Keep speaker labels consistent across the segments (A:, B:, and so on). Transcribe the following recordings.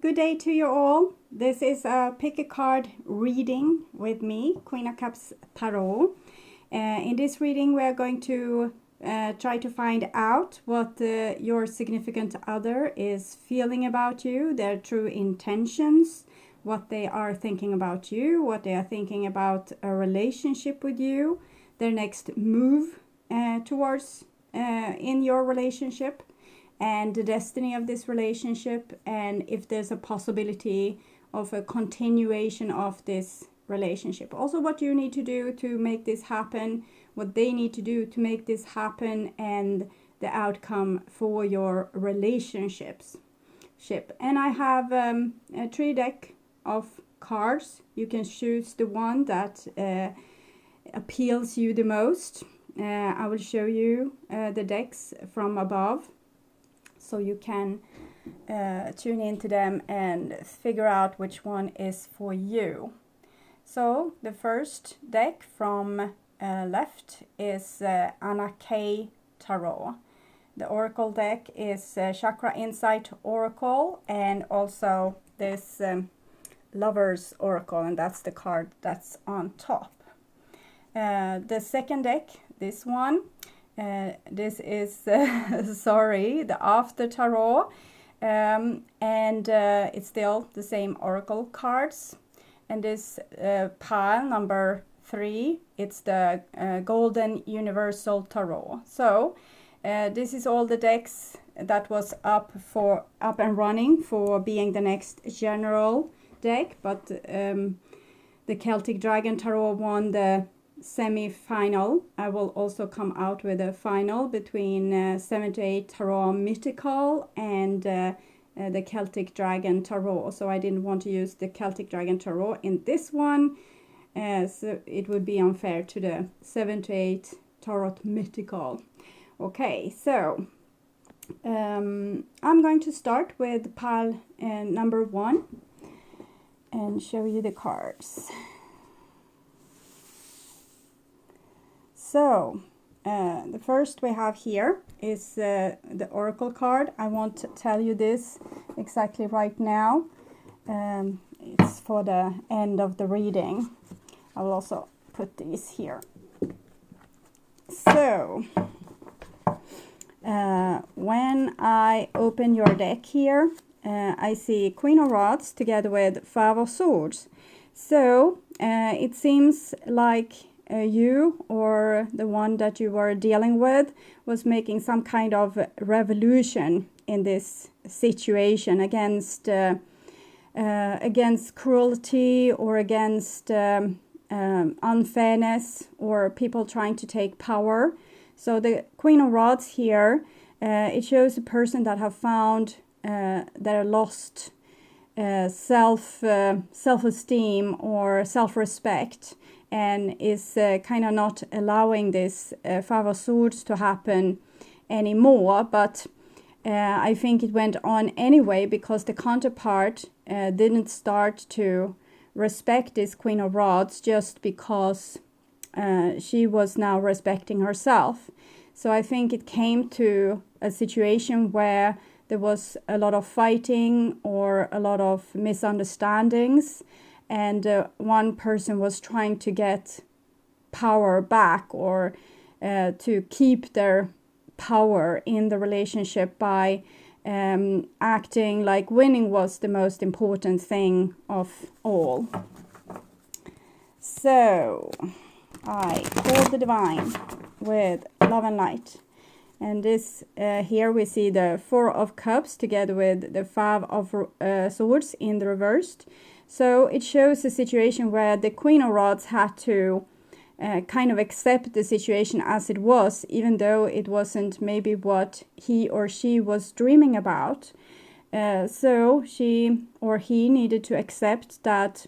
A: good day to you all. This is a pick a card reading with me, Queen of Cups Tarot. In this reading we are going to try to find out what your significant other is feeling about you, their true intentions, what they are thinking about you, what they are thinking about a relationship with you, their next move towards in your relationship, and the destiny of this relationship, and if there's a possibility of a continuation of this relationship. Also what you need to do to make this happen, what they need to do to make this happen, and the outcome for your relationships. And I have a 3 deck of cards. You can choose the one that appeals you the most. I will show you the decks from above, so you can tune into them and figure out which one is for you. So the first deck from left is Anna K Tarot. The Oracle deck is Chakra Insight Oracle, and also this Lover's Oracle, and that's the card that's on top. The second deck, this one, this is sorry, the After Tarot, and it's still the same Oracle cards. And this pile number 3, it's the Golden Universal Tarot. So this is all the decks that was up and running for being the next general deck, but the Celtic Dragon Tarot won the semi-final. I will also come out with a final between 78 Tarot Mythical and the Celtic Dragon Tarot. So I didn't want to use the Celtic Dragon Tarot in this one, so it would be unfair to the 78 Tarot Mythical. Okay, so I'm going to start with pile number 1 and show you the cards. So the first we have here is the Oracle card. I won't tell you this exactly right now. It's for the end of the reading. I will also put these here. So when I open your deck here, I see Queen of Rods together with 5 of Swords. So it seems like you or the one that you were dealing with was making some kind of revolution in this situation against cruelty or against unfairness or people trying to take power. So the Queen of Rods here, it shows a person that have found their lost self-esteem or self-respect, and is kind of not allowing this 5 of Swords to happen anymore. But I think it went on anyway because the counterpart didn't start to respect this Queen of Rods just because she was now respecting herself. So I think it came to a situation where there was a lot of fighting or a lot of misunderstandings, and one person was trying to get power back or to keep their power in the relationship by acting like winning was the most important thing of all. So I call the Divine with Love and Light. And this here we see the 4 of Cups together with the 5 of Swords in the reversed. So it shows a situation where the Queen of Rods had to kind of accept the situation as it was, even though it wasn't maybe what he or she was dreaming about. So she or he needed to accept that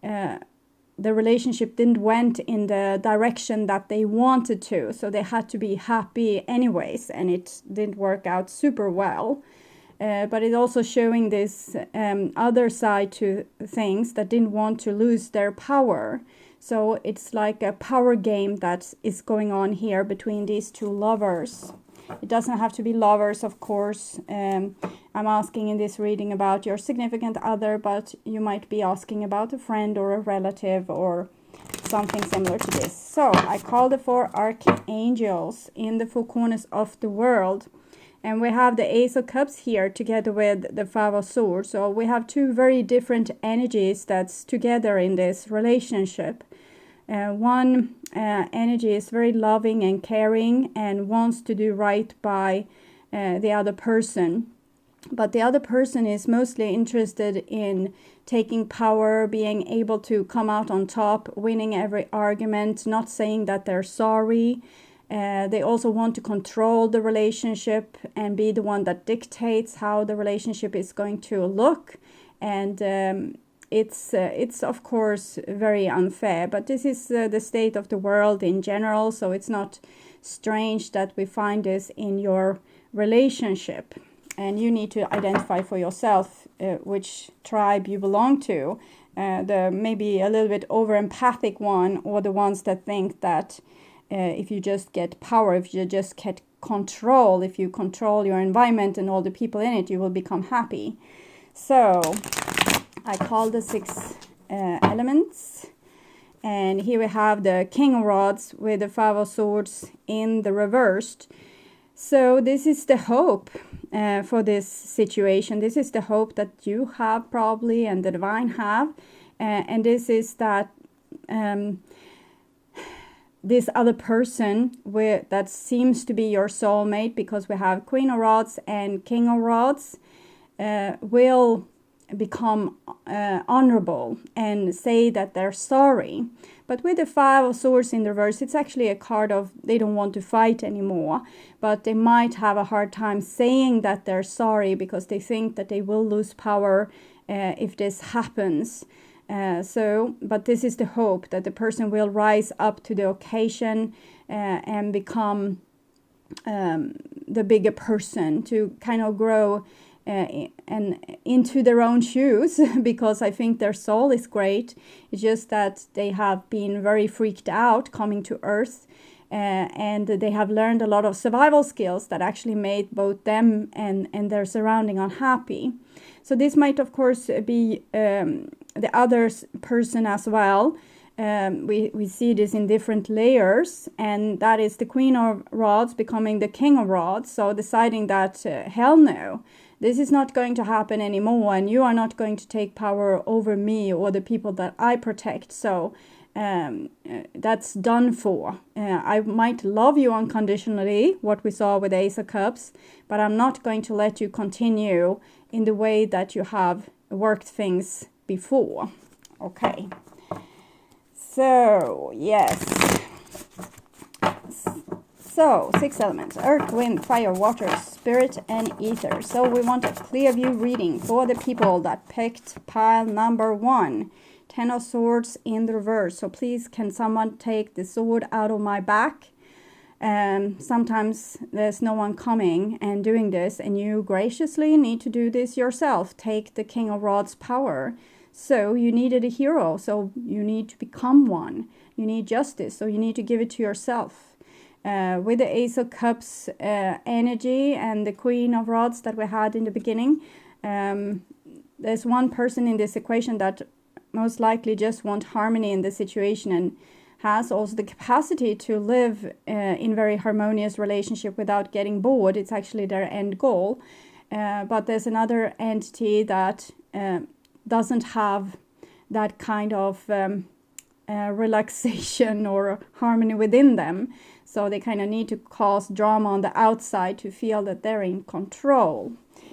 A: the relationship didn't went in the direction that they wanted to. So they had to be happy anyways, and it didn't work out super well. But it's also showing this other side to things that didn't want to lose their power. So it's like a power game that is going on here between these two lovers. It doesn't have to be lovers, of course. I'm asking in this reading about your significant other, but you might be asking about a friend or a relative or something similar to this. So I call the 4 archangels in the 4 corners of the world. And we have the Ace of Cups here together with the 5 of Swords. So we have 2 very different energies that's together in this relationship. One energy is very loving and caring and wants to do right by the other person. But the other person is mostly interested in taking power, being able to come out on top, winning every argument, not saying that they're sorry. They also want to control the relationship and be the one that dictates how the relationship is going to look. And it's of course very unfair, but this is the state of the world in general, so it's not strange that we find this in your relationship. And you need to identify for yourself which tribe you belong to, the maybe a little bit over empathic one, or the ones that think that if you just get power, if you just get control, if you control your environment and all the people in it, you will become happy. So I call the 6 elements. And here we have the King of Rods with the 5 of Swords in the reversed. So this is the hope for this situation. This is the hope that you have probably and the divine have. And this is that this other person that seems to be your soulmate, because we have Queen of Rods and King of Rods, will become honorable and say that they're sorry. But with the 5 of Swords in reverse, it's actually a card of they don't want to fight anymore, but they might have a hard time saying that they're sorry because they think that they will lose power if this happens. But this is the hope that the person will rise up to the occasion and become the bigger person, to kind of grow and into their own shoes, because I think their soul is great. It's just that they have been very freaked out coming to Earth, and they have learned a lot of survival skills that actually made both them and their surrounding unhappy. So this might of course be the other person as well. We see this in different layers, and that is the Queen of Rods becoming the King of Rods, so deciding that hell no, this is not going to happen anymore, and you are not going to take power over me or the people that I protect. So that's done for. I might love you unconditionally, what we saw with Ace of Cups, but I'm not going to let you continue in the way that you have worked things before. Okay. So, yes. So, 6 elements: earth, wind, fire, water, spirit, and ether. So we want a clear view reading for the people that picked pile number 1. 10 of Swords in the reverse. So please, can someone take the sword out of my back? Sometimes there's no one coming and doing this, and you graciously need to do this yourself. Take the King of Rods power. So you needed a hero, so you need to become one. You need justice, so you need to give it to yourself. With the Ace of Cups energy and the Queen of Rods that we had in the beginning, there's one person in this equation that most likely just want harmony in the situation and has also the capacity to live in very harmonious relationship without getting bored. It's actually their end goal. But there's another entity that doesn't have that kind of relaxation or harmony within them. So they kind of need to cause drama on the outside to feel that they're in control.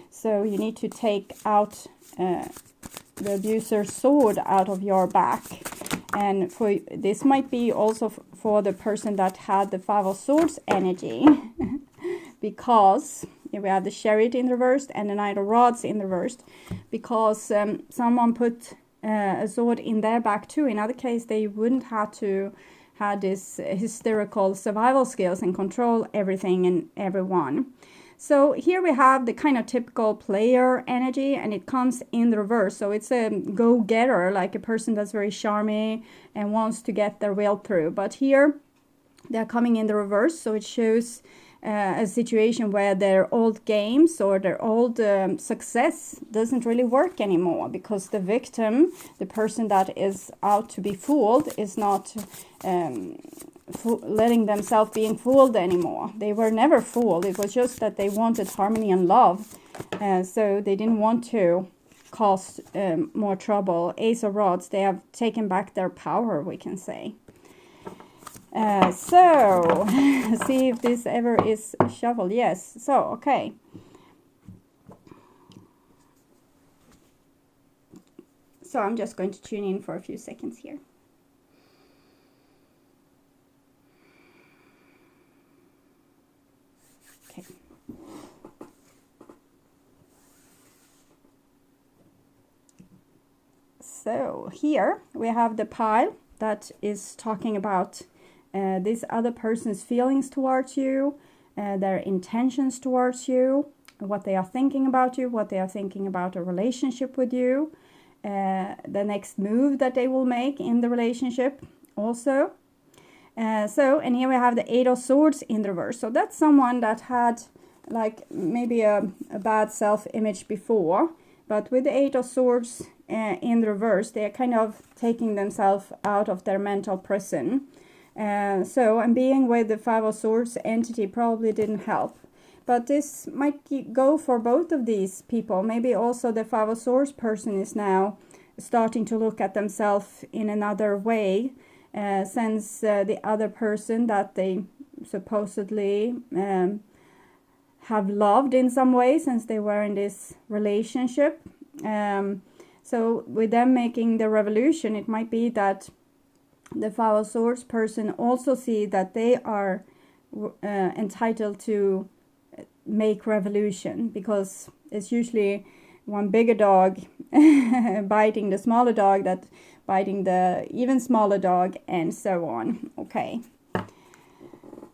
A: So you need to take out the abuser's sword out of your back. And for this might be also for the person that had the 5 of Swords energy, because we have the Chariot in reversed and the Knight of Rods in reversed, because someone put a sword in their back too. In other case, they wouldn't have to have this hysterical survival skills and control everything and everyone. So here we have the kind of typical player energy, and it comes in the reverse. So it's a go-getter, like a person that's very charming and wants to get their will through. But here they're coming in the reverse, so it shows a situation where their old games or their old success doesn't really work anymore, because the victim, the person that is out to be fooled, is not letting themselves being fooled anymore. They were never fooled. It was just that they wanted harmony and love, so they didn't want to cause more trouble. Ace of Rods, they have taken back their power, we can say. So, see if this ever is shuffled. Yes, so, okay. So I'm just going to tune in for a few seconds here. Okay. So here we have the pile that is talking about this other person's feelings towards you, their intentions towards you, what they are thinking about you, what they are thinking about a relationship with you, the next move that they will make in the relationship also. And here we have the Eight of Swords in the reverse. So that's someone that had like maybe a bad self-image before, but with the Eight of Swords in the reverse, they are kind of taking themselves out of their mental prison. And being with the Five of Swords entity probably didn't help. But this might go for both of these people. Maybe also the Five of Swords person is now starting to look at themselves in another way, since the other person that they supposedly have loved in some way since they were in this relationship. So with them making the revolution, it might be that the Five of Swords person also see that they are entitled to make revolution, because it's usually one bigger dog biting the smaller dog that biting the even smaller dog, and so on. Okay.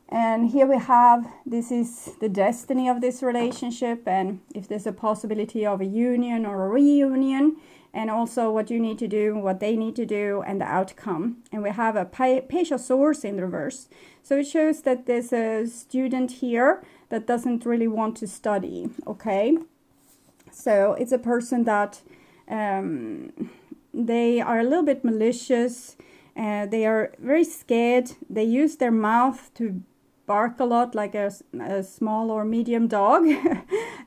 A: And here we have, this is the destiny of this relationship, and if there's a possibility of a union or a reunion, and also what you need to do, what they need to do, and the outcome. And we have a Page of Swords in reverse. So it shows that there's a student here that doesn't really want to study, okay? So it's a person that they are a little bit malicious. They are very scared. They use their mouth to bark a lot like a small or medium dog.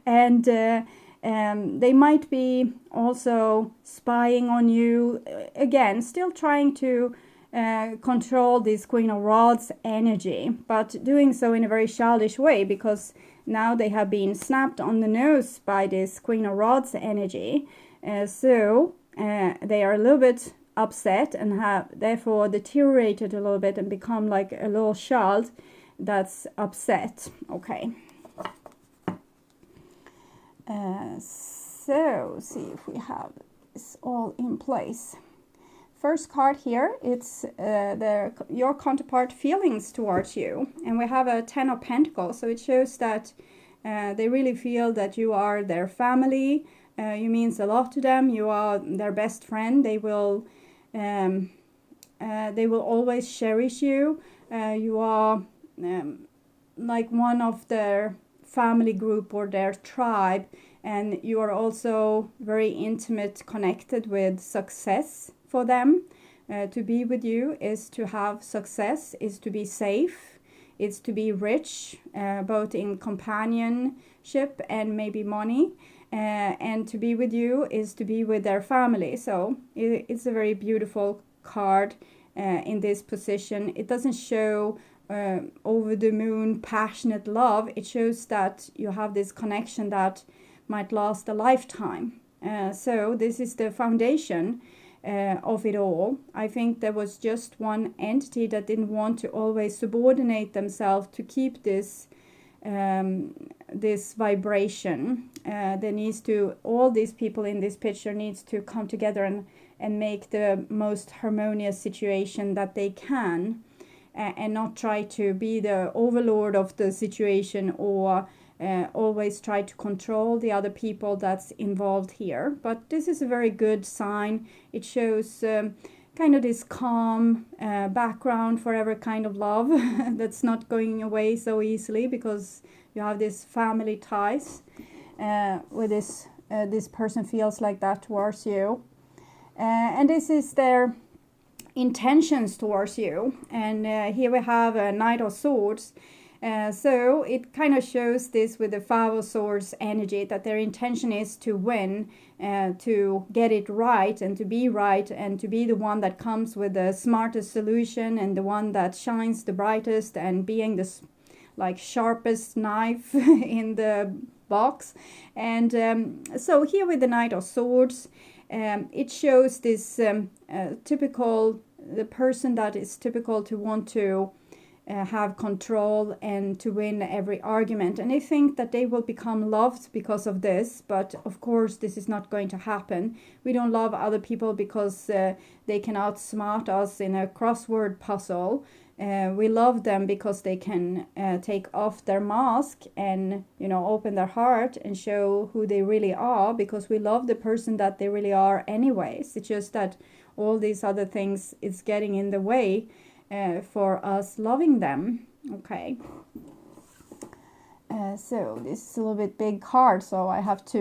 A: And they might be also spying on you. Again, still trying to control this Queen of Rods energy, but doing so in a very childish way, because now they have been snapped on the nose by this Queen of Rods energy. So they are a little bit upset and have therefore deteriorated a little bit and become like a little child that's upset. Okay. So see if we have this all in place. First card here, it's your counterpart feelings towards you, and we have a Ten of Pentacles. So it shows that they really feel that you are their family. You means a lot to them. You are their best friend. They will always cherish you. You are like one of their family group or their tribe, and you are also very intimate, connected with success for them. To be with you is to have success, is to be safe, is to be rich, both in companionship and maybe money. And to be with you is to be with their family. So it's a very beautiful card in this position. It doesn't show over the moon passionate love. It shows that you have this connection that might last a lifetime. So this is the foundation of it all. I think there was just one entity that didn't want to always subordinate themselves to keep this this vibration. There needs to, all these people in this picture needs to come together and make the most harmonious situation that they can, and not try to be the overlord of the situation or always try to control the other people that's involved here. But this is a very good sign. It shows kind kind of this calm background for every kind of love that's not going away so easily, because you have this family ties with this person feels like that towards you, and this is their intentions towards you. And here we have a Knight of Swords. So it kind of shows this with the Five of Swords energy, that their intention is to win, to get it right, and to be right, and to be the one that comes with the smartest solution, and the one that shines the brightest, and being the like sharpest knife in the box. And so here with the Knight of Swords, it shows this the person that is typical to want to have control and to win every argument, and they think that they will become loved because of this. But of course this is not going to happen. We don't love other people because they can outsmart us in a crossword puzzle. We love them because they can take off their mask and, you know, open their heart and show who they really are, because we love the person that they really are anyways. It's just that all these other things is getting in the way for us loving them. Okay. So this is a little bit big card, so I have to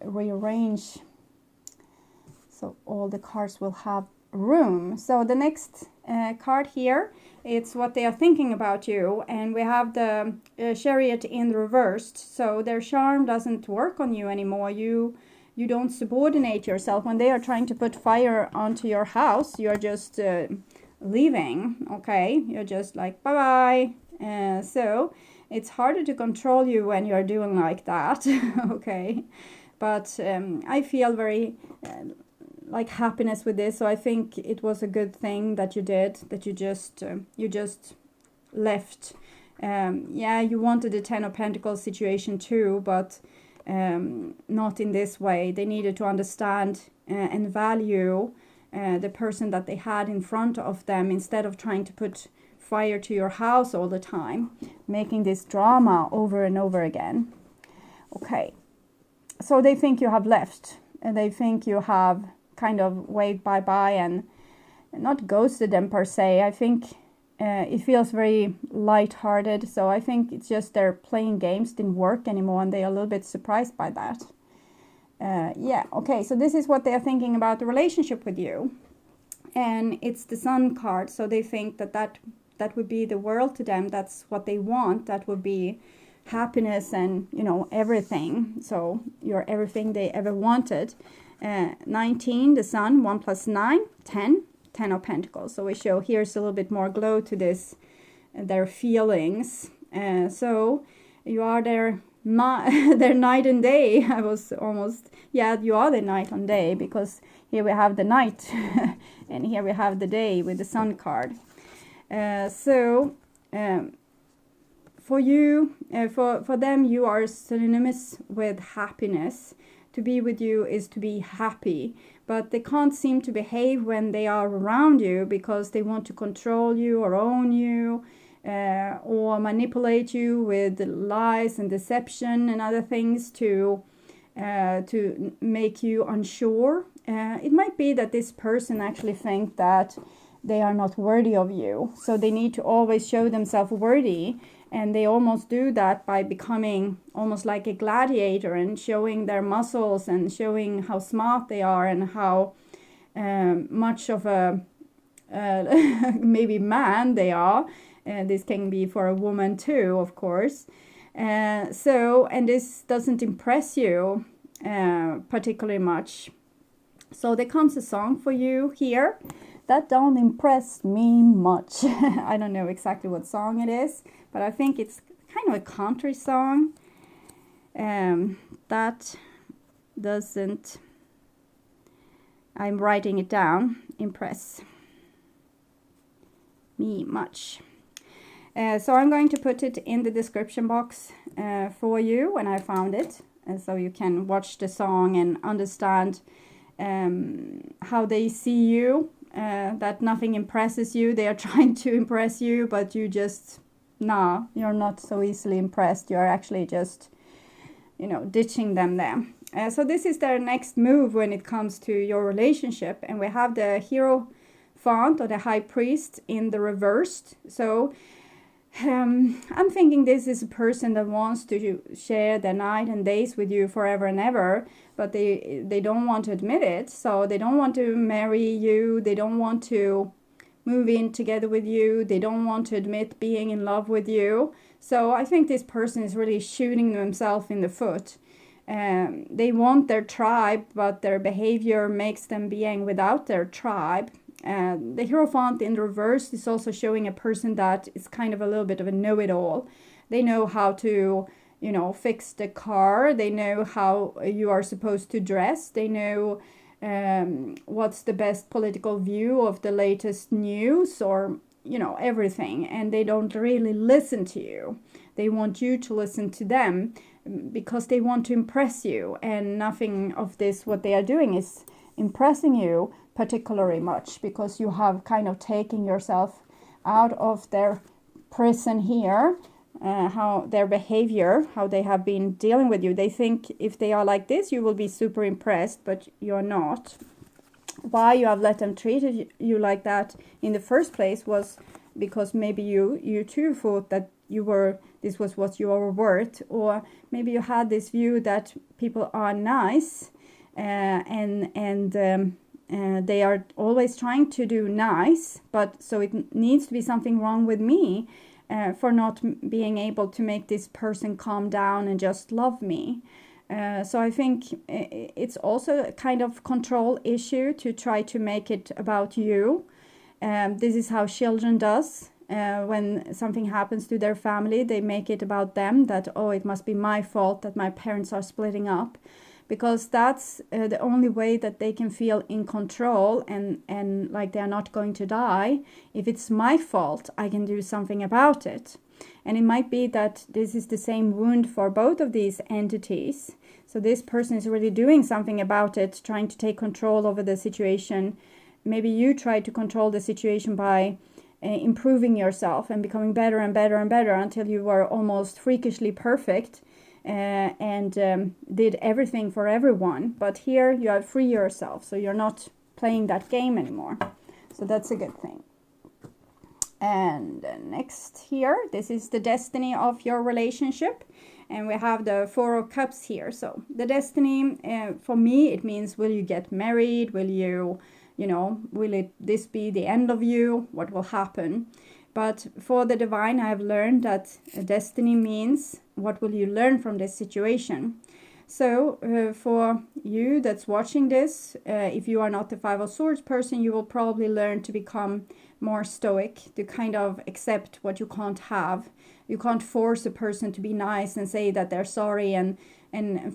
A: rearrange so all the cards will have room. So the next card here, it's what they are thinking about you, and we have the Chariot in reversed. So their charm doesn't work on you anymore. You don't subordinate yourself. When they are trying to put fire onto your house, you're just leaving. Okay, you're just like bye bye. So it's harder to control you when you're doing like that. Okay, but I feel very like happiness with this. So I think it was a good thing that you did, that you just left. Yeah, you wanted the Ten of Pentacles situation too, but not in this way. They needed to understand and value the person that they had in front of them, instead of trying to put fire to your house all the time, making this drama over and over again. Okay, so they think you have left, and they think you have kind of waved bye-bye and not ghosted them per se. I think it feels very light-hearted, so I think it's just they're playing games, didn't work anymore, and they're a little bit surprised by that. Yeah, okay, so this is what they're thinking about the relationship with you. And it's the Sun card, so they think that would be the world to them. That's what they want. That would be happiness and, you know, everything. So you're everything they ever wanted. 19, the Sun, 1 + 9, 10, 10 of Pentacles. So we show here's a little bit more glow to this, their feelings. So you are their night and day. I was almost, yeah, you are the night and day, because here we have the night and here we have the day with the Sun card. So for you, for them, you are synonymous with happiness. To be with you is to be happy, but they can't seem to behave when they are around you, because they want to control you or own you, or manipulate you with lies and deception and other things to make you unsure. It might be that this person actually thinks that they are not worthy of you, so they need to always show themselves worthy, and they almost do that by becoming almost like a gladiator and showing their muscles and showing how smart they are and how much of a maybe man they are. This can be for a woman too, of course. And this doesn't impress you particularly much. So there comes a song for you here that don't impress me much. I don't know exactly what song it is, but I think it's kind of a country song. That doesn't, I'm writing it down, impress me much. So I'm going to put it in the description box for you when I found it, so you can watch the song and understand how they see you, that nothing impresses you. They are trying to impress you, but you just, you're not so easily impressed. You're actually just, ditching them there. So this is their next move when it comes to your relationship. And we have the Hero Hierophant or the High Priest in the reversed. So I'm thinking this is a person that wants to share their night and days with you forever and ever, but they don't want to admit it. So they don't want to marry you. They don't want to move in together with you. They don't want to admit being in love with you. So I think this person is really shooting themselves in the foot. They want their tribe, but their behavior makes them being without their tribe. The Hierophant in reverse is also showing a person that is kind of a little bit of a know-it-all. They know how to, fix the car. They know how you are supposed to dress. They know what's the best political view of the latest news, or everything. And they don't really listen to you. They want you to listen to them because they want to impress you. And nothing of this, what they are doing, is impressing you particularly much, because you have kind of taken yourself out of their prison here, how their behavior, how they have been dealing with you. They think if they are like this, you will be super impressed, but you're not. Why you have let them treat you like that in the first place was because maybe you too thought that this was what you were worth, or maybe you had this view that people are nice and they are always trying to do nice, but so it needs to be something wrong with me for not being able to make this person calm down and just love me. So I think it's also a kind of control issue to try to make it about you. This is how children does. When something happens to their family, they make it about them, that, oh, it must be my fault that my parents are splitting up. Because that's the only way that they can feel in control and like they're not going to die. If it's my fault, I can do something about it. And it might be that this is the same wound for both of these entities. So this person is really doing something about it, trying to take control over the situation. Maybe you try to control the situation by improving yourself and becoming better and better and better until you were almost freakishly perfect. And did everything for everyone. But here you have free yourself, so you're not playing that game anymore. So that's a good thing. And next here, this is the destiny of your relationship. And we have the Four of Cups here. So the destiny, for me, it means, will you get married? Will you, will this be the end of you? What will happen? But for the divine, I have learned that destiny means, what will you learn from this situation? So for you that's watching this, if you are not the Five of Swords person, you will probably learn to become more stoic, to kind of accept what you can't have. You can't force a person to be nice and say that they're sorry and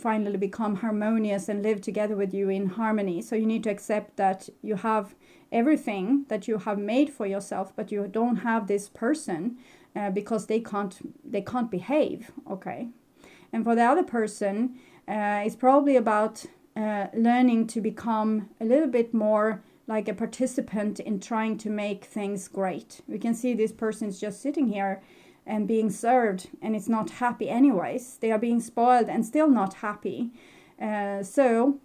A: finally become harmonious and live together with you in harmony. So you need to accept that you have everything that you have made for yourself, but you don't have this person because they can't behave. Okay. And for the other person, it's probably about learning to become a little bit more like a participant in trying to make things great. We can see this person is just sitting here and being served, and it's not happy anyways. They are being spoiled and still not happy. So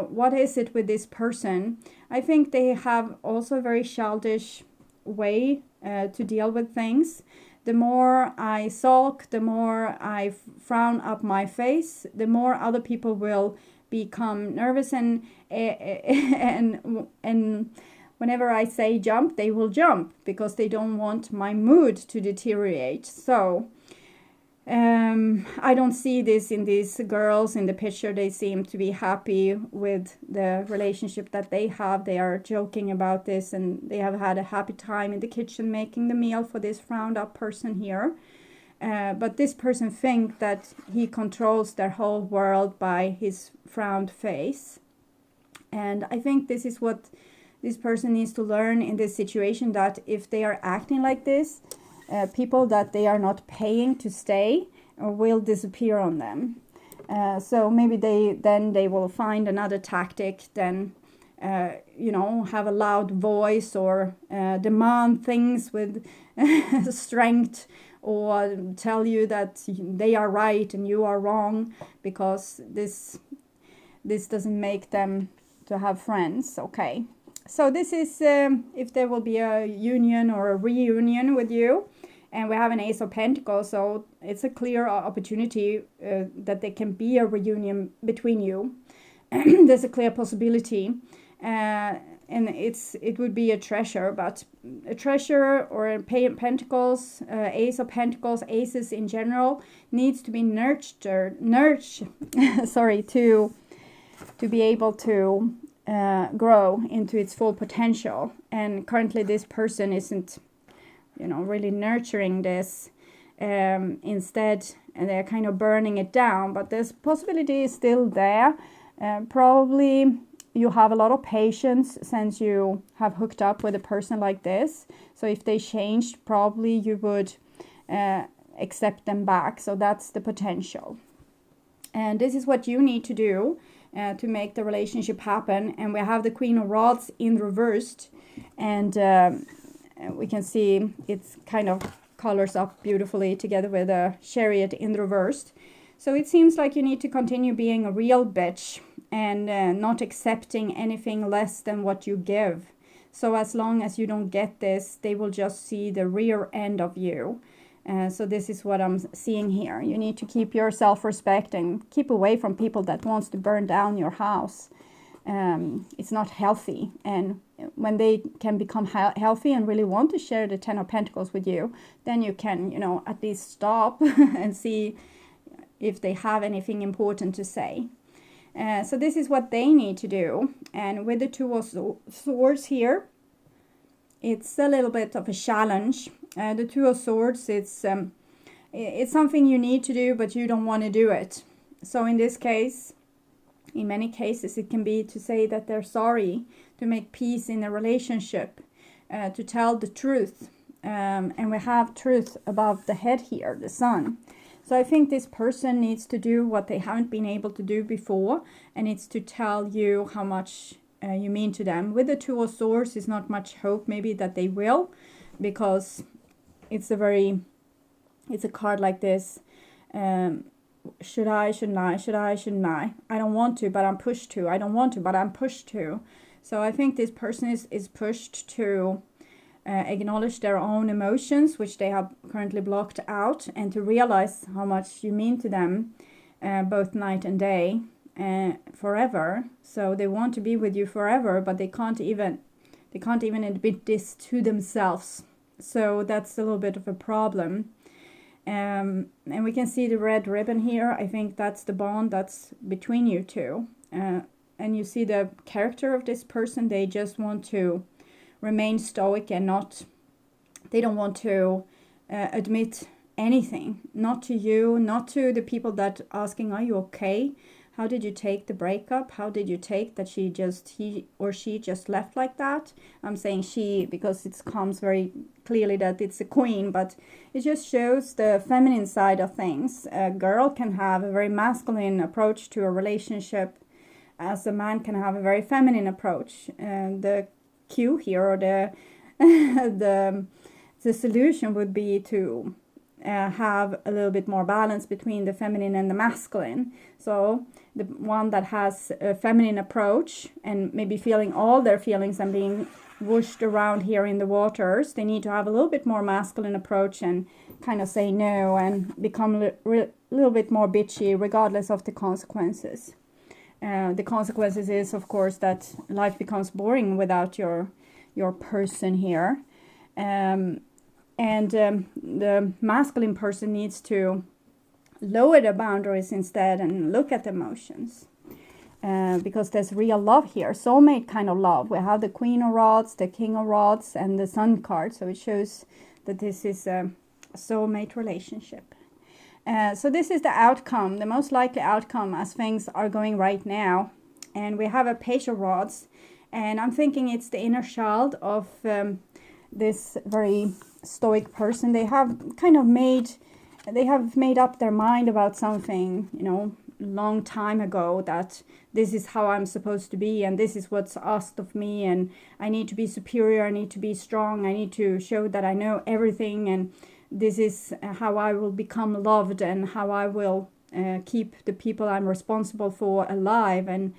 A: what is it with this person? I think they have also a very childish way to deal with things. The more I sulk, the more I frown up my face, the more other people will become nervous and whenever I say jump, they will jump because they don't want my mood to deteriorate. So I don't see this in these girls in the picture. They seem to be happy with the relationship that they have. They are joking about this and they have had a happy time in the kitchen making the meal for this frowned up person here. But this person thinks that he controls their whole world by his frowned face. And I think this is what this person needs to learn in this situation, that if they are acting like this, people that they are not paying to stay will disappear on them. So maybe they will find another tactic, then have a loud voice or demand things with strength, or tell you that they are right and you are wrong, because this doesn't make them to have friends. Okay, So this is if there will be a union or a reunion with you. And we have an Ace of Pentacles, so it's a clear opportunity that there can be a reunion between you. There's a clear possibility. And it would be a treasure, but a treasure or a Pentacles, Ace of Pentacles, aces in general, needs to be sorry, to be able to grow into its full potential. And currently this person isn't, really nurturing this. Instead, and they're kind of burning it down, but this possibility is still there. Probably you have a lot of patience since you have hooked up with a person like this. So if they changed, probably you would accept them back. So that's the potential. And this is what you need to do to make the relationship happen. And we have the Queen of Rods in reversed. And we can see it's kind of colors up beautifully together with a Chariot in reversed. So it seems like you need to continue being a real bitch and not accepting anything less than what you give. So as long as you don't get this, they will just see the rear end of you. So this is what I'm seeing here. You need to keep your self-respect and keep away from people that wants to burn down your house. It's not healthy. And when they can become healthy and really want to share the Ten of Pentacles with you, then you can, at least stop and see if they have anything important to say. So this is what they need to do. And with the Two of Swords here, it's a little bit of a challenge. The Two of Swords, it's something you need to do, but you don't want to do it. So in this case, in many cases, it can be to say that they're sorry, to make peace in a relationship, to tell the truth. And we have truth above the head here, the Sun. So I think this person needs to do what they haven't been able to do before, and it's to tell you how much you mean to them. With the Two of Swords, there's not much hope maybe that they will, because it's a card like this. Should I, shouldn't I, should I, shouldn't I? I don't want to, but I'm pushed to. I don't want to, but I'm pushed to. So I think this person is pushed to acknowledge their own emotions, which they have currently blocked out, and to realize how much you mean to them, both night and day, forever. So they want to be with you forever, but they can't even admit this to themselves. So that's a little bit of a problem. And we can see the red ribbon here. I think that's the bond that's between you two. And you see the character of this person. They just want to remain stoic and they don't want to admit anything. Not to you, not to the people that asking, are you okay? How did you take the breakup? How did you take that he or she just left like that? I'm saying she because it comes very clearly that it's a queen, but it just shows the feminine side of things. A girl can have a very masculine approach to a relationship, as a man can have a very feminine approach. The cue here, or the the solution would be to have a little bit more balance between the feminine and the masculine. So the one that has a feminine approach and maybe feeling all their feelings and being whooshed around here in the waters, they need to have a little bit more masculine approach and kind of say no and become a little bit more bitchy regardless of the consequences. The consequences is, of course, that life becomes boring without your person here. The masculine person needs to lower the boundaries instead and look at emotions. Because there's real love here, soulmate kind of love. We have the Queen of Rods, the King of Rods, and the Sun card. So it shows that this is a soulmate relationship. So this is the outcome, the most likely outcome as things are going right now. And we have a Page of Rods. And I'm thinking it's the inner child of this very stoic person. They have made up their mind about something, long time ago, that this is how I'm supposed to be and this is what's asked of me, and I need to be superior, I need to be strong, I need to show that I know everything, and this is how I will become loved and how I will keep the people I'm responsible for alive, and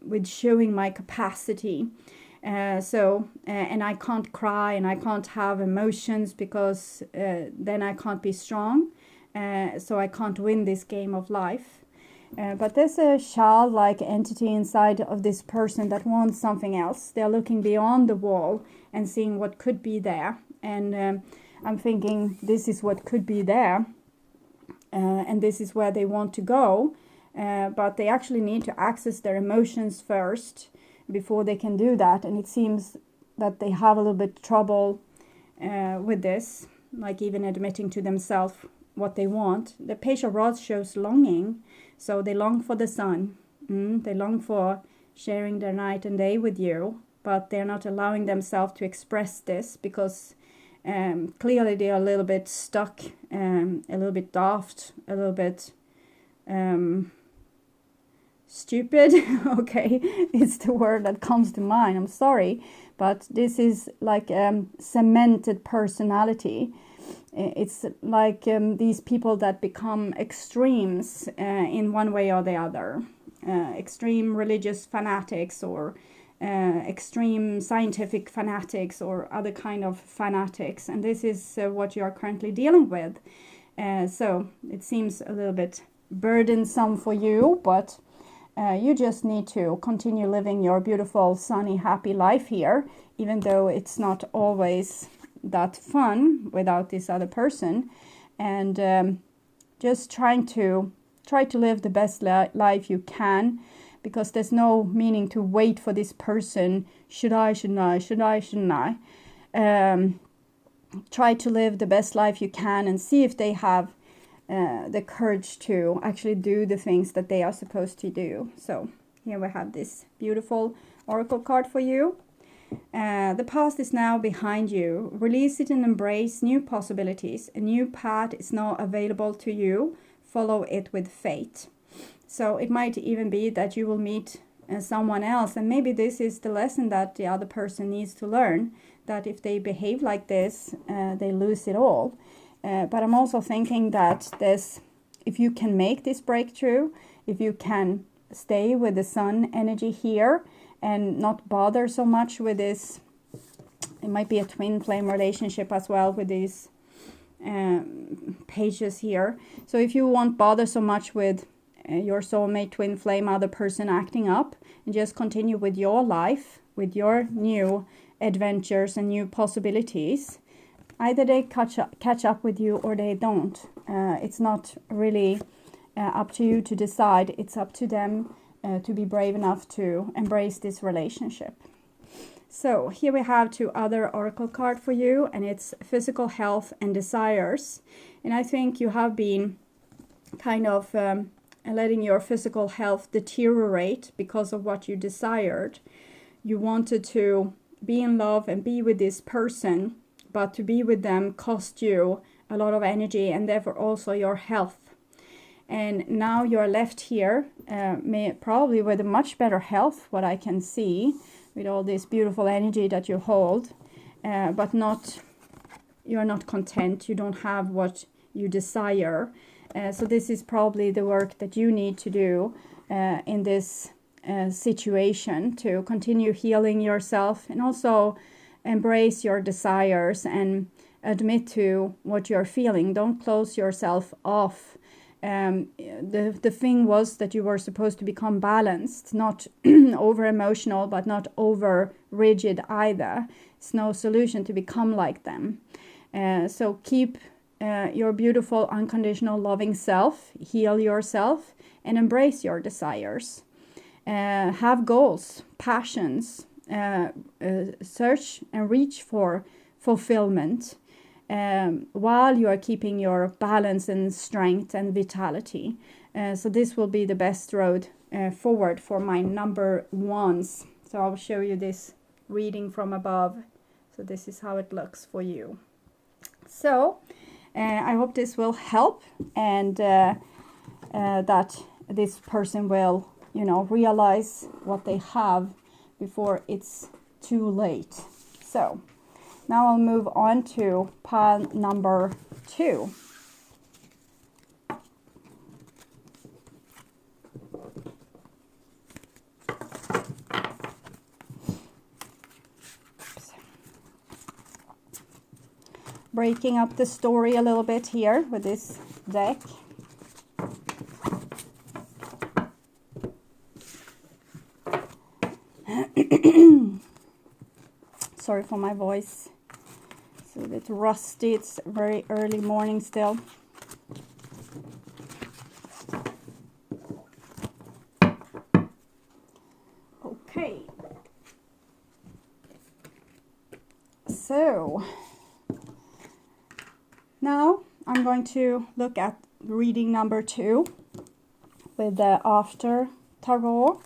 A: with showing my capacity. And I can't cry and I can't have emotions because then I can't be strong. So I can't win this game of life. But there's a childlike entity inside of this person that wants something else. They're looking beyond the wall and seeing what could be there. And I'm thinking this is what could be there. And this is where they want to go. But they actually need to access their emotions first before they can do that. And it seems that they have a little bit trouble with this, like even admitting to themselves what they want. The Page of Rods shows longing. So they long for the sun. They long for sharing their night and day with you. But they're not allowing themselves to express this because clearly they are a little bit stuck, a little bit daft, a little bit stupid. Okay, it's the word that comes to mind. I'm sorry, but this is like cemented personality. It's like these people that become extremes in one way or the other. Extreme religious fanatics or extreme scientific fanatics or other kind of fanatics. And this is what you are currently dealing with. So it seems a little bit burdensome for you, but you just need to continue living your beautiful, sunny, happy life here, even though it's not always that fun without this other person. And just try to live the best life you can, because there's no meaning to wait for this person. Shouldn't I? Try to live the best life you can and see if they have the courage to actually do the things that they are supposed to do. So here we have this beautiful oracle card for you. The past is now behind you. Release it and embrace new possibilities. A new path is now available to you. Follow it with faith. So it might even be that you will meet someone else, and maybe this is the lesson that the other person needs to learn, that if they behave like this, they lose it all. But I'm also thinking that if you can make this breakthrough, if you can stay with the sun energy here and not bother so much with this, it might be a twin flame relationship as well with these pages here. So if you won't bother so much with your soulmate, twin flame, other person acting up, and just continue with your life, with your new adventures and new possibilities, either they catch up with you or they don't. It's not really up to you to decide. It's up to them to be brave enough to embrace this relationship. So here we have two other oracle cards for you, and it's physical health and desires. And I think you have been kind of letting your physical health deteriorate because of what you desired. You wanted to be in love and be with this person, but to be with them cost you a lot of energy and therefore also your health. And now you're left here, probably with a much better health, what I can see, with all this beautiful energy that you hold, but you're not content. You don't have what you desire. So this is probably the work that you need to do in this situation, to continue healing yourself and also embrace your desires and admit to what you're feeling. Don't close yourself off. The thing was that you were supposed to become balanced, not over emotional, but not over rigid either. It's no solution to become like them. So keep your beautiful, unconditional, loving self, heal yourself, and embrace your desires. Have goals, passions, search and reach for fulfillment, while you are keeping your balance and strength and vitality. So this will be the best road forward for my number ones. So I'll show you this reading from above. So this is how it looks for you. So I hope this will help, and that this person will, realize what they have before it's too late. So now I'll move on to pile number 2. breaking up the story a little bit here with this deck. Sorry for my voice. It's a bit rusty. It's very early morning still. Okay. So now I'm going to look at reading number 2 with the After Tarot.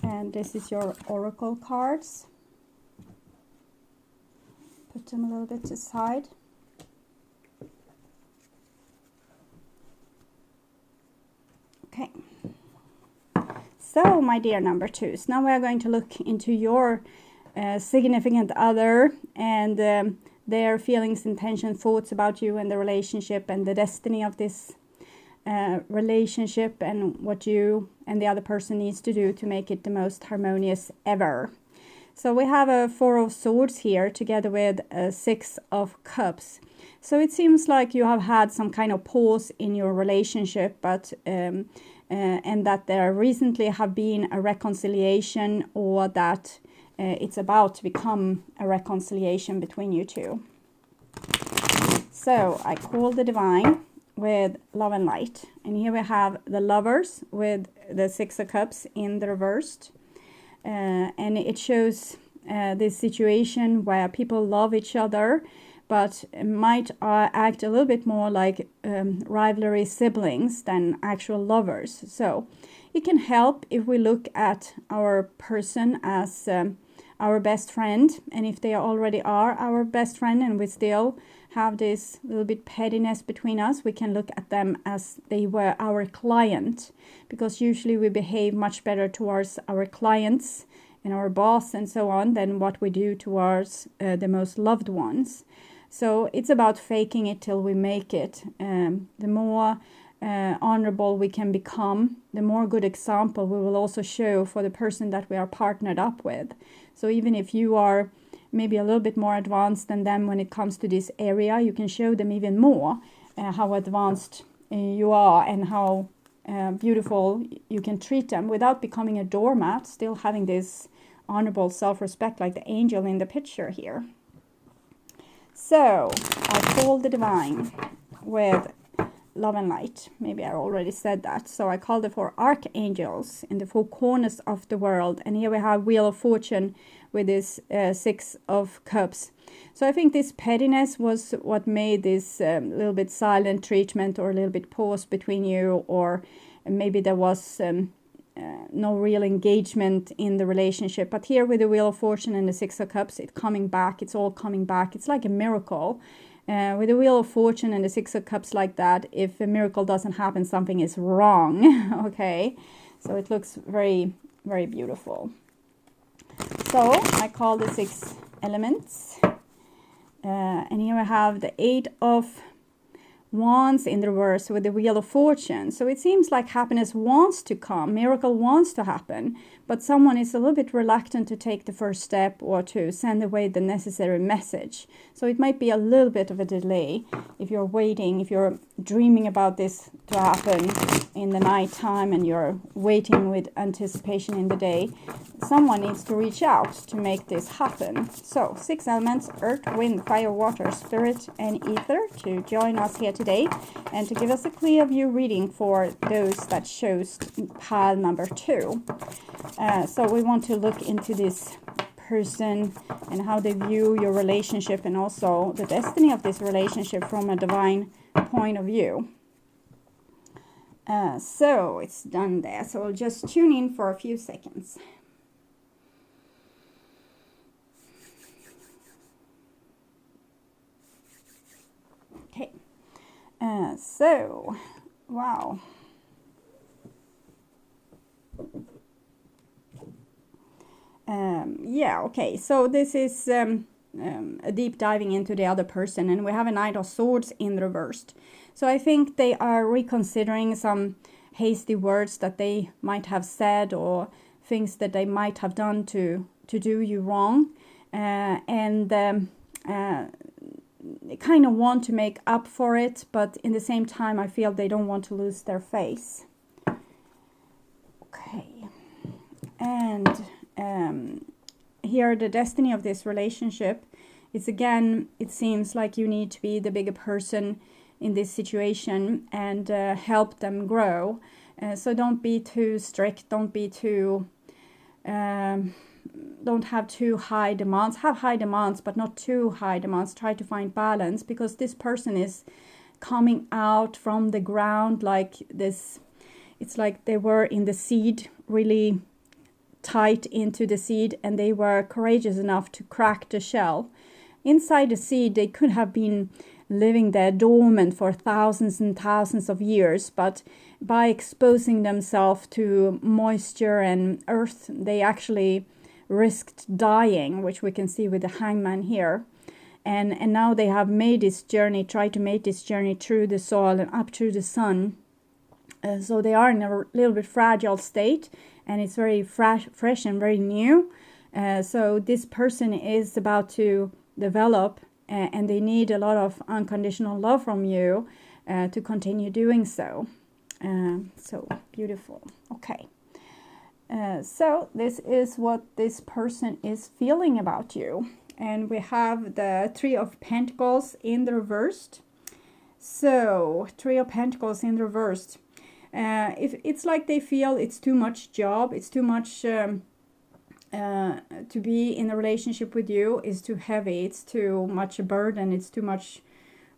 A: And this is your oracle cards. Put them a little bit aside. Okay. So, my dear number 2s, now we are going to look into your significant other and their feelings, intentions, thoughts about you and the relationship and the destiny of this relationship and what you and the other person needs to do to make it the most harmonious ever. So we have a 4 of Swords here together with a 6 of Cups. So it seems like you have had some kind of pause in your relationship, but and that there recently have been a reconciliation, or that it's about to become a reconciliation between you two. So I call the Divine with Love and Light, and here we have the Lovers with the 6 of Cups in the reversed, and it shows this situation where people love each other but might act a little bit more like rivalry siblings than actual lovers. So it can help if we look at our person as our best friend, and if they already are our best friend and we still have this little bit pettiness between us, we can look at them as they were our client, because usually we behave much better towards our clients and our boss and so on than what we do towards the most loved ones. So it's about faking it till we make it. The more honorable we can become, the more good example we will also show for the person that we are partnered up with. So even if you are maybe a little bit more advanced than them when it comes to this area, you can show them even more how advanced you are and how beautiful you can treat them without becoming a doormat, still having this honorable self-respect like the angel in the picture here. So I call the Divine with Love and Light. Maybe I already said that. So I called the 4 archangels in the 4 corners of the world. And here we have Wheel of Fortune with this 6 of Cups. So I think this pettiness was what made this little bit silent treatment, or a little bit pause between you, or maybe there was no real engagement in the relationship. But here with the Wheel of Fortune and the 6 of Cups, it's coming back. It's all coming back. It's like a miracle. With the Wheel of Fortune and the 6 of Cups like that, if a miracle doesn't happen, something is wrong. Okay, so it looks very, very beautiful. So I call the 6 elements, and here I have the 8 of Wands in the reverse with the Wheel of Fortune. So it seems like happiness wants to come, miracle wants to happen, but someone is a little bit reluctant to take the first step or to send away the necessary message. So it might be a little bit of a delay if you're waiting, if you're dreaming about this to happen in the night time and you're waiting with anticipation in the day. Someone needs to reach out to make this happen. So 6 elements, earth, wind, fire, water, spirit and ether, to join us here today and to give us a clear view reading for those that chose pile number 2. So we want to look into this person and how they view your relationship, and also the destiny of this relationship from a divine point of view. So it's done there. So we'll just tune in for a few seconds. Okay. So, wow. Yeah, okay, so this is a deep diving into the other person, and we have a Knight of Swords in reversed. So I think they are reconsidering some hasty words that they might have said, or things that they might have done to do you wrong, and kind of want to make up for it, but in the same time I feel they don't want to lose their face. Okay, and here the destiny of this relationship is, again, it seems like you need to be the bigger person in this situation and help them grow. So don't be too strict, don't be too don't have too high demands. Have high demands, but not too high demands. Try to find balance, because this person is coming out from the ground like this. It's like they were in the seed, really tight into the seed, and they were courageous enough to crack the shell. Inside the seed, they could have been living there dormant for thousands and thousands of years, but by exposing themselves to moisture and earth, they actually risked dying, which we can see with the hangman here. And now they have made this journey, tried to make this journey through the soil and up through the sun. So they are in a little bit fragile state, and it's very fresh and very new. So this person is about to develop, and they need a lot of unconditional love from you to continue doing so. So beautiful. Okay. So this is what this person is feeling about you. And we have the Three of Pentacles in the reversed. So Three of Pentacles in the reversed. If it's like they feel it's too much job, it's too much to be in a relationship with you, is too heavy, it's too much a burden, it's too much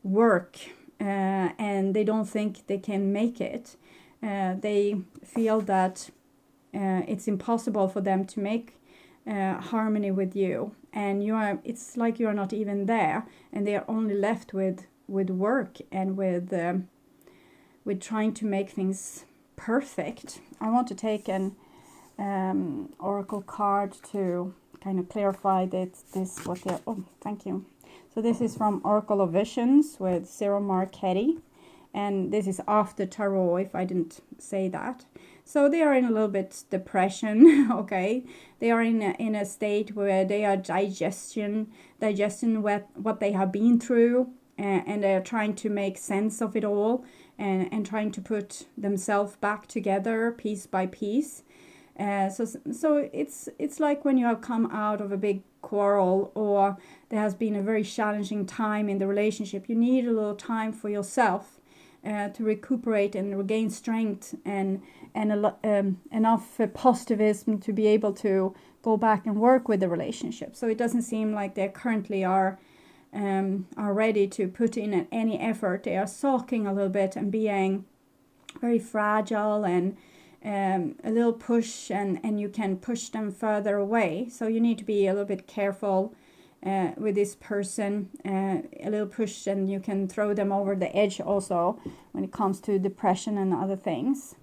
A: work, and they don't think they can make it. They feel that it's impossible for them to make harmony with you, and it's like you're not even there, and they are only left with work and with trying to make things perfect. I want to take an oracle card to kind of clarify what they're. Oh, thank you. So this is from Oracle of Visions with Ciro Marchetti, and this is after tarot, if I didn't say that. So they are in a little bit depression. Okay, they are in a state where they are digesting what they have been through, and they are trying to make sense of it all, and trying to put themselves back together piece by piece. So it's like when you have come out of a big quarrel, or there has been a very challenging time in the relationship. You need a little time for yourself to recuperate and regain strength and enough positivism to be able to go back and work with the relationship. So it doesn't seem like they currently are ready to put in any effort. They are sulking a little bit and being very fragile, and a little push, and you can push them further away. So you need to be a little bit careful with this person. A little push, and you can throw them over the edge also when it comes to depression and other things.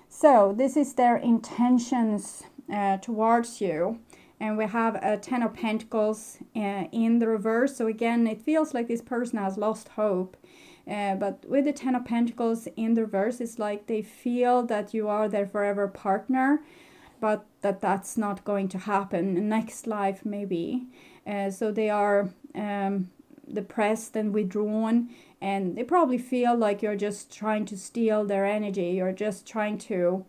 A: So this is their intentions towards you. And we have a Ten of Pentacles in the reverse. So again, it feels like this person has lost hope. But with the Ten of Pentacles in the reverse, it's like they feel that you are their forever partner, but that's not going to happen. Next life, maybe. So they are depressed and withdrawn, and they probably feel like you're just trying to steal their energy. You're just trying to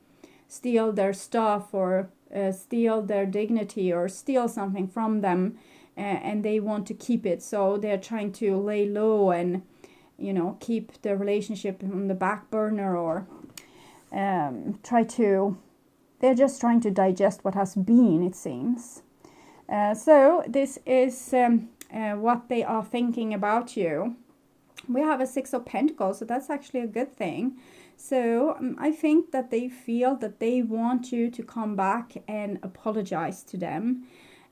A: steal their stuff, or steal their dignity, or steal something from them, and they want to keep it. So they're trying to lay low and keep the relationship on the back burner, or they're just trying to digest what has been, it seems. So this is what they are thinking about you. We have a Six of Pentacles, so that's actually a good thing. So I think that they feel that they want you to come back and apologize to them.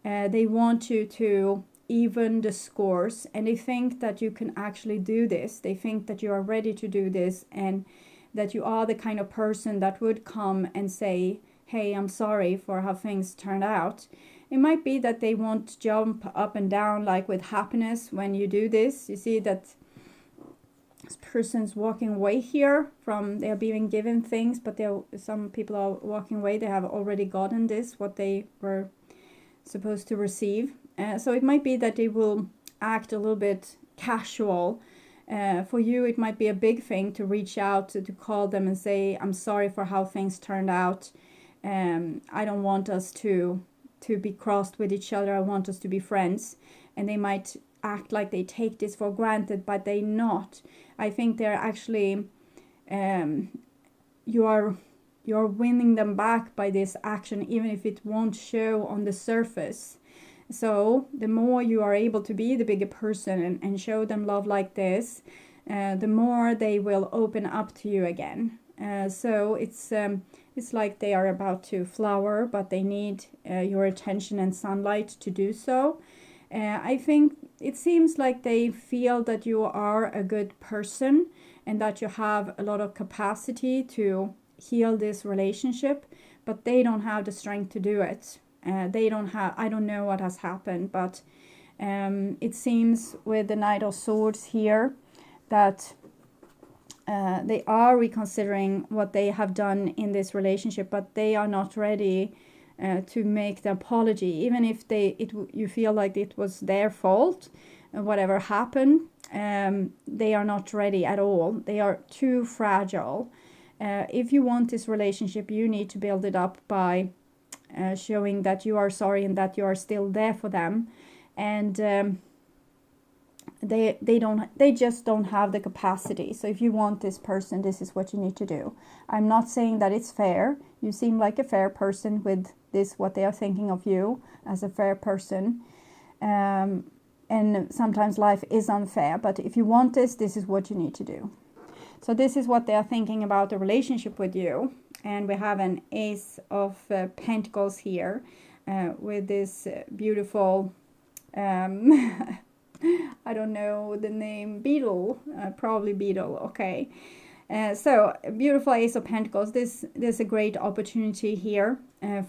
A: They want you to even the scores, and they think that you can actually do this. They think that you are ready to do this, and that you are the kind of person that would come and say, hey, I'm sorry for how things turned out. It might be that they won't jump up and down like with happiness when you do this. You see that this person's walking away here from, they are being given things, but some people are walking away. They have already gotten this, what they were supposed to receive. So it might be that they will act a little bit casual. For you, it might be a big thing to reach out to call them and say, I'm sorry for how things turned out. I don't want us to be crossed with each other. I want us to be friends. And they might act like they take this for granted, but they not. I think they're actually, you're winning them back by this action, even if it won't show on the surface. So the more you are able to be the bigger person and show them love like this, the more they will open up to you again. So it's like they are about to flower, but they need your attention and sunlight to do so. I think it seems like they feel that you are a good person and that you have a lot of capacity to heal this relationship, but they don't have the strength to do it. They don't have, I don't know what has happened, but it seems with the Knight of Swords here that they are reconsidering what they have done in this relationship, but they are not ready to make the apology, even if you feel like it was their fault, whatever happened. They are not ready at all. They are too fragile. If you want this relationship, you need to build it up by showing that you are sorry and that you are still there for them. And they just don't have the capacity. So if you want this person, this is what you need to do. I'm not saying that it's fair. You seem like a fair person with this, what they are thinking of you as a fair person. And sometimes life is unfair, but if you want this, this is what you need to do. So this is what they are thinking about the relationship with you. And we have an Ace of Pentacles here with this beautiful, I don't know the name, beetle, probably beetle, okay. So beautiful Ace of Pentacles. There's a great opportunity here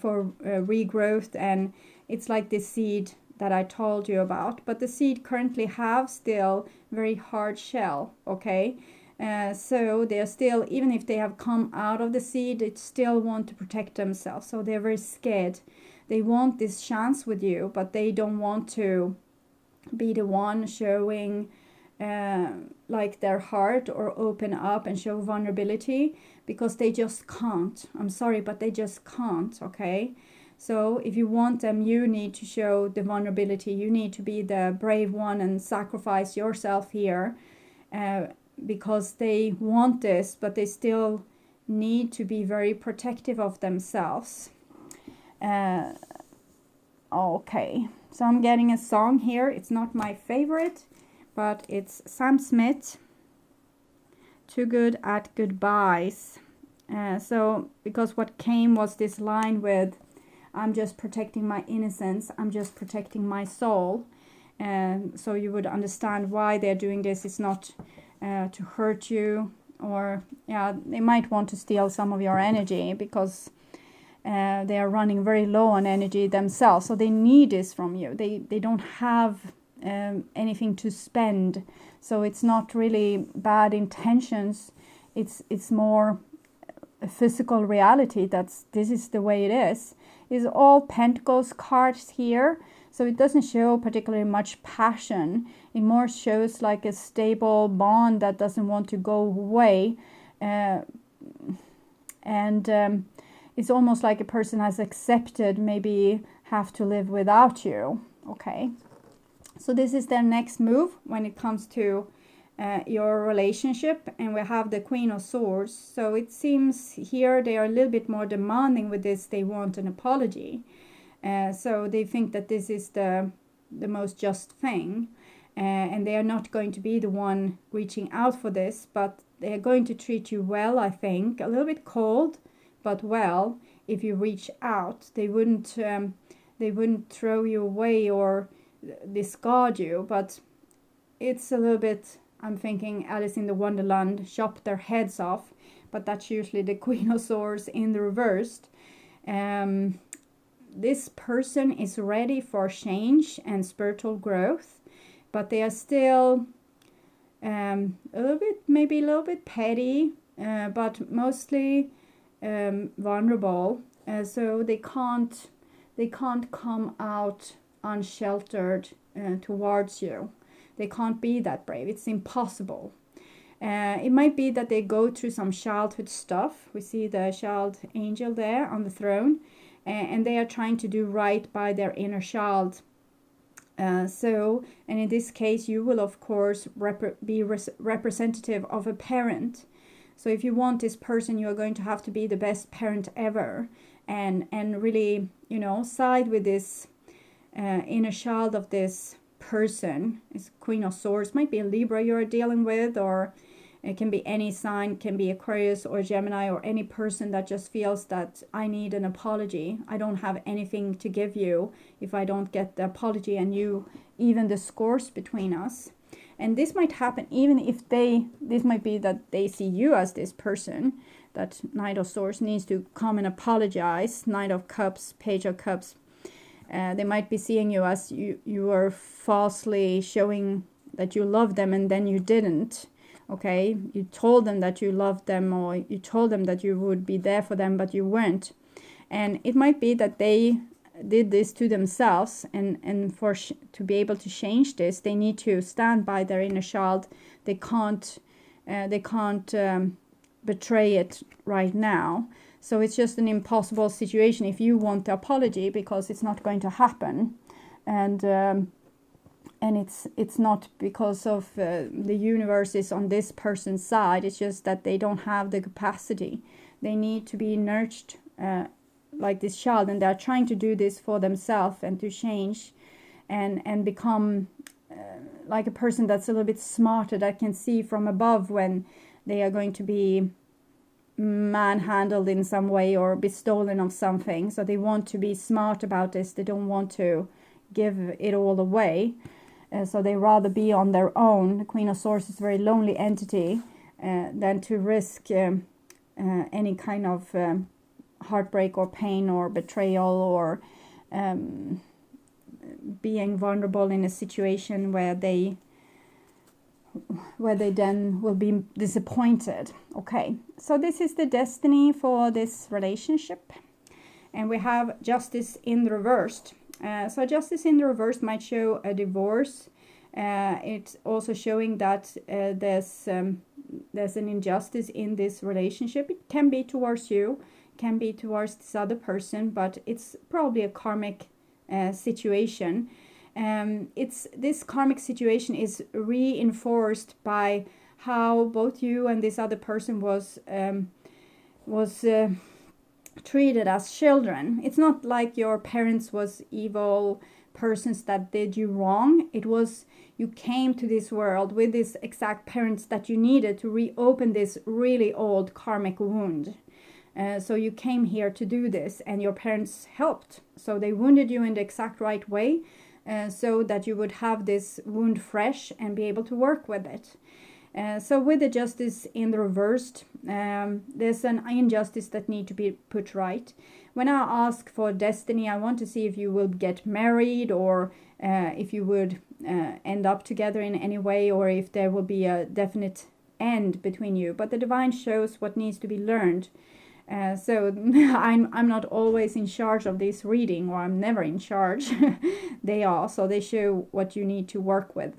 A: for regrowth, and it's like this seed that I told you about, but the seed currently have still very hard shell, okay. So they're still, even if they have come out of the seed, they still want to protect themselves. So they're very scared. They want this chance with you, but they don't want to be the one showing like their heart or open up and show vulnerability, because they just can't. I'm sorry, but they just can't, okay? So if you want them, you need to show the vulnerability. You need to be the brave one and sacrifice yourself here, because they want this, but they still need to be very protective of themselves. Okay, so I'm getting a song here. It's not my favorite, but it's Sam Smith, Too Good at Goodbyes. So because what came was this line with, I'm just protecting my innocence, I'm just protecting my soul. So you would understand why they're doing this. It's not to hurt you, or they might want to steal some of your energy, because they are running very low on energy themselves, so they need this from you. They don't have anything to spend, so it's not really bad intentions. It's more a physical reality. This is the way it is. It's all Pentacles cards here. So it doesn't show particularly much passion. It more shows like a stable bond that doesn't want to go away. It's almost like a person has accepted maybe have to live without you. Okay. So this is their next move when it comes to your relationship. And we have the Queen of Swords. So it seems here they are a little bit more demanding with this. They want an apology. So they think that this is the most just thing, and they are not going to be the one reaching out for this, but they are going to treat you well, I think, a little bit cold, but well. If you reach out, they wouldn't throw you away or discard you, but it's a little bit, I'm thinking Alice in the Wonderland, chop their heads off, but that's usually the Queen of Swords in the reversed. This person is ready for change and spiritual growth, but they are still maybe a little bit petty, but mostly vulnerable. So they can't come out unsheltered towards you. They can't be that brave. It's impossible. It might be that they go through some childhood stuff. We see the child angel there on the throne, and they are trying to do right by their inner child. And in this case, you will of course be representative of a parent. So if you want this person, you are going to have to be the best parent ever, and really, you know, side with this inner child of this person. It's Queen of Swords. Might be a Libra you're dealing with, or it can be any sign, can be Aquarius or Gemini, or any person that just feels that I need an apology. I don't have anything to give you if I don't get the apology, and you even the scores between us. And this might happen even if this might be that they see you as this person, that Knight of Swords needs to come and apologize. Knight of Cups, Page of Cups. They might be seeing you as you are falsely showing that you love them, and then you didn't. Okay, you told them that you loved them, or you told them that you would be there for them, but you weren't. And it might be that they did this to themselves, and to be able to change this, they need to stand by their inner child. They can't betray it right now. So it's just an impossible situation if you want the apology, because it's not going to happen. And it's not because of the universe is on this person's side. It's just that they don't have the capacity. They need to be nurtured like this child, and they're trying to do this for themselves and to change and become like a person that's a little bit smarter, that can see from above when they are going to be manhandled in some way or be stolen of something. So they want to be smart about this. They don't want to give it all away. So they rather be on their own. The Queen of Swords is a very lonely entity than to risk any kind of heartbreak or pain or betrayal, or being vulnerable in a situation where they then will be disappointed. Okay, so this is the destiny for this relationship. And we have Justice in the reversed. So Justice in the reverse might show a divorce. It's also showing that there's an injustice in this relationship. It can be towards you, can be towards this other person, but it's probably a karmic situation. This karmic situation is reinforced by how both you and this other person was treated as children. It's not like your parents was evil persons that did you wrong. It was you came to this world with these exact parents that you needed to reopen this really old karmic wound. So you came here to do this, and your parents helped. So they wounded you in the exact right way, so that you would have this wound fresh and be able to work with it. So with the Justice in the reversed, there's an injustice that need to be put right. When I ask for destiny, I want to see if you will get married, or if you would end up together in any way, or if there will be a definite end between you. But the divine shows what needs to be learned. So I'm not always in charge of this reading, or I'm never in charge. They are, so they show what you need to work with.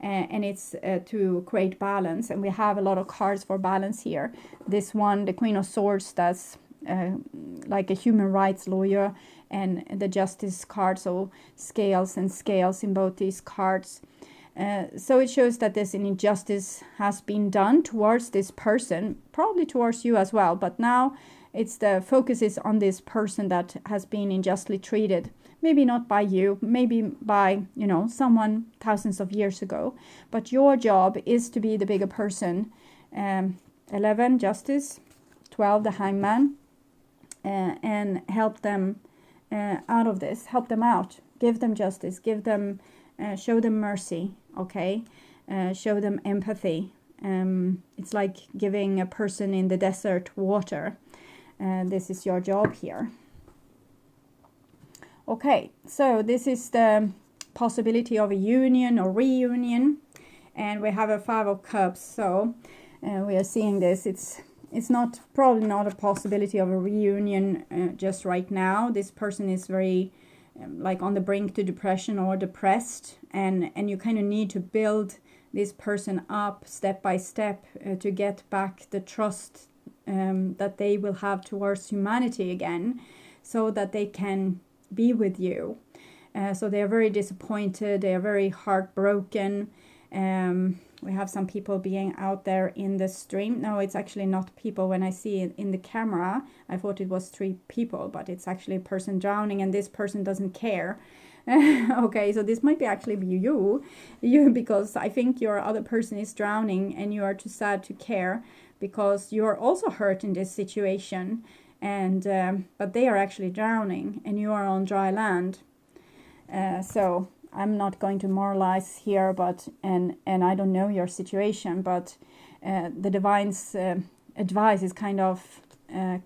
A: And it's to create balance. And we have a lot of cards for balance here. This one, the Queen of Swords, that's like a human rights lawyer, and the Justice card, so scales and scales in both these cards. So it shows that this injustice has been done towards this person, probably towards you as well. But now it's the focus is on this person that has been unjustly treated. Maybe not by you, maybe by, someone thousands of years ago. But your job is to be the bigger person. 11, Justice. 12, the Hangman. And help them out of this. Help them out. Give them justice. Give them, show them mercy. Okay? Show them empathy. It's like giving a person in the desert water. This is your job here. Okay, so this is the possibility of a union or reunion, and we have a 5 of Cups. So we are seeing this. It's probably not a possibility of a reunion just right now. This person is very like on the brink to depression or depressed, and you kind of need to build this person up step by step to get back the trust that they will have towards humanity again, so that they can be with you. So they are very disappointed, they are very heartbroken. We have some people being out there in the stream. No, it's actually not people. When I see it in the camera, I thought it was 3 people, but it's actually a person drowning, and this person doesn't care. Okay, so this might be actually be you, because I think your other person is drowning and you are too sad to care, because you are also hurt in this situation, and but they are actually drowning and you are on dry land. So I'm not going to moralize here, but and I don't know your situation, but the divine's advice is kind of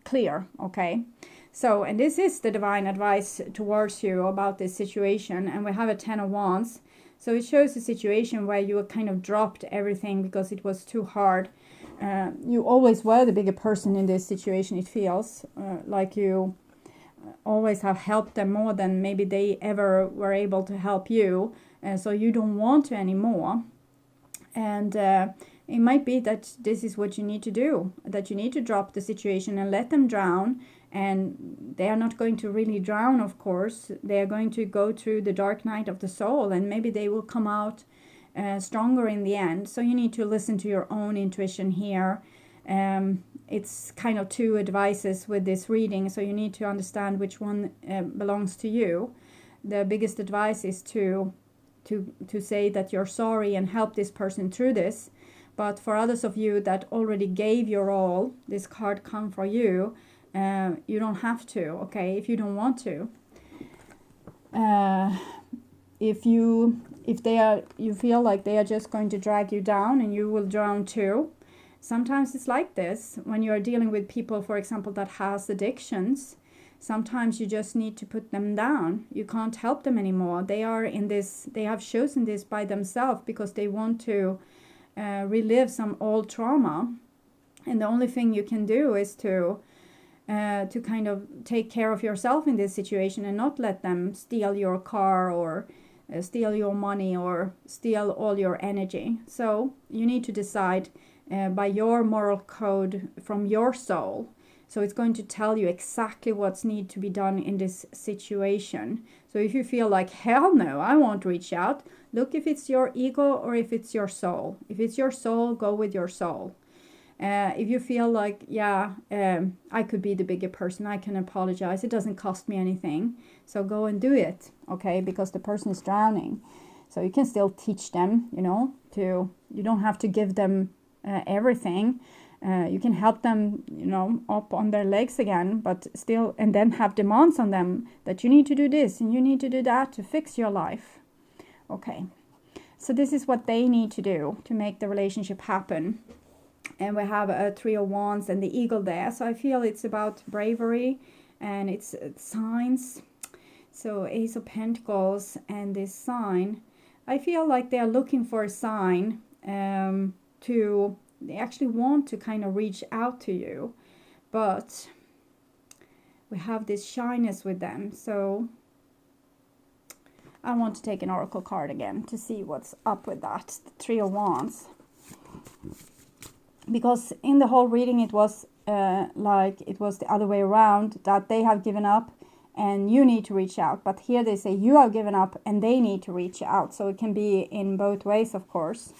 A: clear, okay? So, and this is the divine advice towards you about this situation, and we have a 10 of Wands. So it shows a situation where you kind of dropped everything because it was too hard. You always were the bigger person in this situation, it feels like you always have helped them more than maybe they ever were able to help you, so you don't want to anymore. And it might be that this is what you need to do, that you need to drop the situation and let them drown. And they are not going to really drown, of course. They are going to go through the dark night of the soul, and maybe they will come out stronger in the end. So you need to listen to your own intuition here. It's kind of 2 advices with this reading, so you need to understand which one belongs to you. The biggest advice is to say that you're sorry and help this person through this. But for others of you that already gave your all, this card come for you. You don't have to, okay, if you don't want to. If you feel like they are just going to drag you down and you will drown too. Sometimes it's like this when you are dealing with people, for example, that has addictions. Sometimes you just need to put them down. You can't help them anymore. They are in this, they have chosen this by themselves because they want to relive some old trauma. And the only thing you can do is to kind of take care of yourself in this situation and not let them steal your car or steal your money or steal all your energy. So you need to decide by your moral code from your soul. So it's going to tell you exactly what's need to be done in this situation. So if you feel like, hell no, I won't reach out, look if it's your ego or if it's your soul. If it's your soul, go with your soul. If you feel like, I could be the bigger person, I can apologize, it doesn't cost me anything, so go and do it, okay, because the person is drowning. So you can still teach them, you don't have to give them everything. You can help them, up on their legs again, but still, and then have demands on them that you need to do this and you need to do that to fix your life. Okay, so this is what they need to do to make the relationship happen. And we have a 3 of Wands and the eagle there. So I feel it's about bravery and it's signs. So Ace of Pentacles and this sign. I feel like they are looking for a sign they actually want to kind of reach out to you. But we have this shyness with them. So I want to take an oracle card again to see what's up with that. The 3 of Wands. Because in the whole reading it was like it was the other way around, that they have given up and you need to reach out. But here they say you have given up and they need to reach out. So it can be in both ways, of course.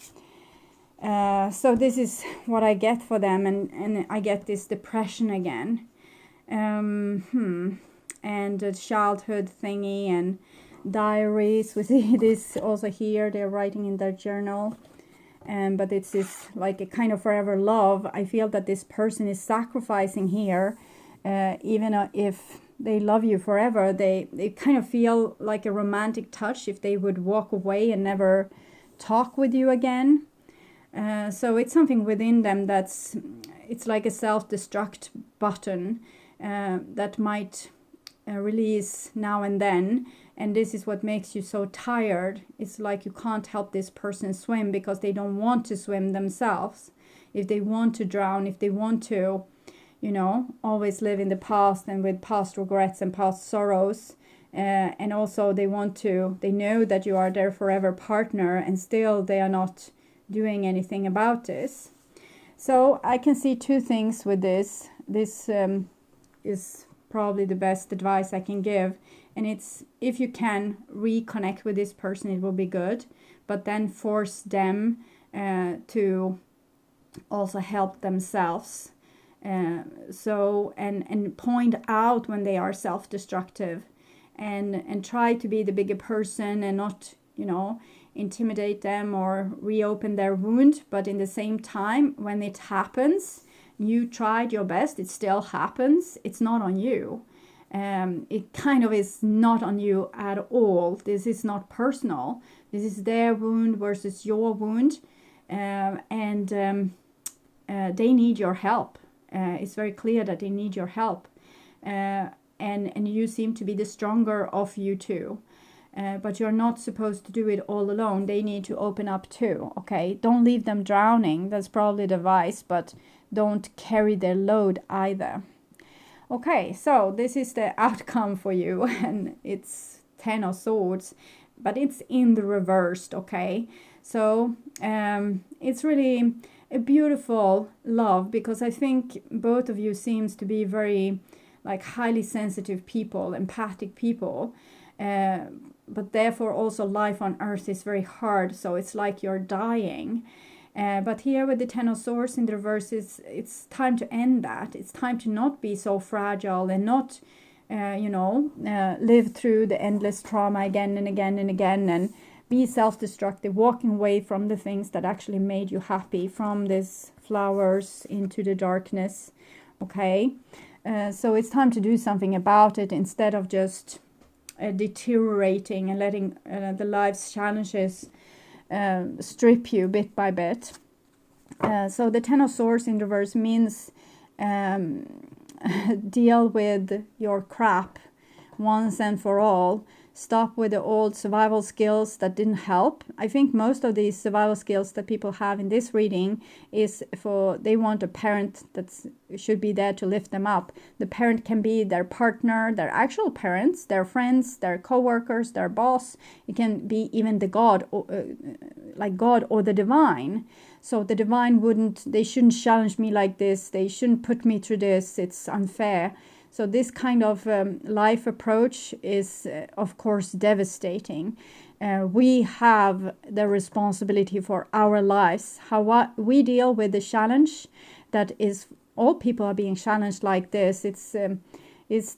A: So this is what I get for them, and I get this depression again. And the childhood thingy and diaries. We see this also here. They're writing in their journal. But it's this like a kind of forever love. I feel that this person is sacrificing here, even if they love you forever. They kind of feel like a romantic touch if they would walk away and never talk with you again. So it's something within them it's like a self-destruct button that might release now and then. And this is what makes you so tired. It's like you can't help this person swim because they don't want to swim themselves. If they want to drown, if they want to, always live in the past and with past regrets and past sorrows, and also they know that you are their forever partner, and still they are not doing anything about this. So I can see two things with this. This is probably the best advice I can give, and it's, if you can reconnect with this person, it will be good, but then force them to also help themselves. So point out when they are self-destructive, and try to be the bigger person and not, intimidate them or reopen their wound. But in the same time, when it happens, you tried your best, it still happens, it's not on you. It kind of is not on you at all. This is not personal. This is their wound versus your wound, and they need your help. It's very clear that they need your help, and you seem to be the stronger of you two. But you're not supposed to do it all alone. They need to open up too, okay? Don't leave them drowning. That's probably the advice, but don't carry their load either. Okay, so this is the outcome for you, and it's 10 of Swords, but it's in the reversed, okay? So it's really a beautiful love, because I think both of you seems to be very highly sensitive people, empathic people, but therefore also life on earth is very hard, so it's like you're dying. But here with the 10 of Swords in the reverse, it's time to end that. It's time to not be so fragile and not, live through the endless trauma again and again and again, and be self-destructive, walking away from the things that actually made you happy, from these flowers into the darkness, okay? So it's time to do something about it, instead of just deteriorating and letting the life's challenges strip you bit by bit. So the 10 of Swords in reverse means deal with your crap once and for all. Stop with the old survival skills that didn't help. I think most of these survival skills that people have in this reading is they want a parent that should be there to lift them up. The parent can be their partner, their actual parents, their friends, their co-workers, their boss. It can be even the God, like God or the divine. So the divine they shouldn't challenge me like this. They shouldn't put me through this. It's unfair. So this kind of life approach is, of course, devastating. We have the responsibility for our lives, how we deal with the challenge that is, all people are being challenged like this. It's the it's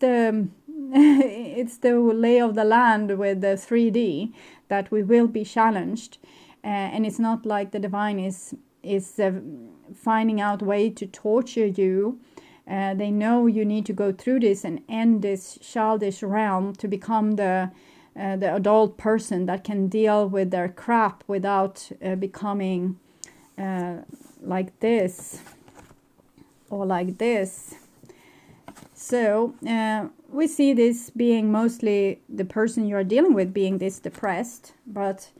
A: the lay of the land with the 3D, that we will be challenged, and it's not like the divine is finding out way to torture you. They know you need to go through this and end this childish realm to become the adult person that can deal with their crap without becoming like this or like this. So we see this being mostly the person you are dealing with being this depressed, but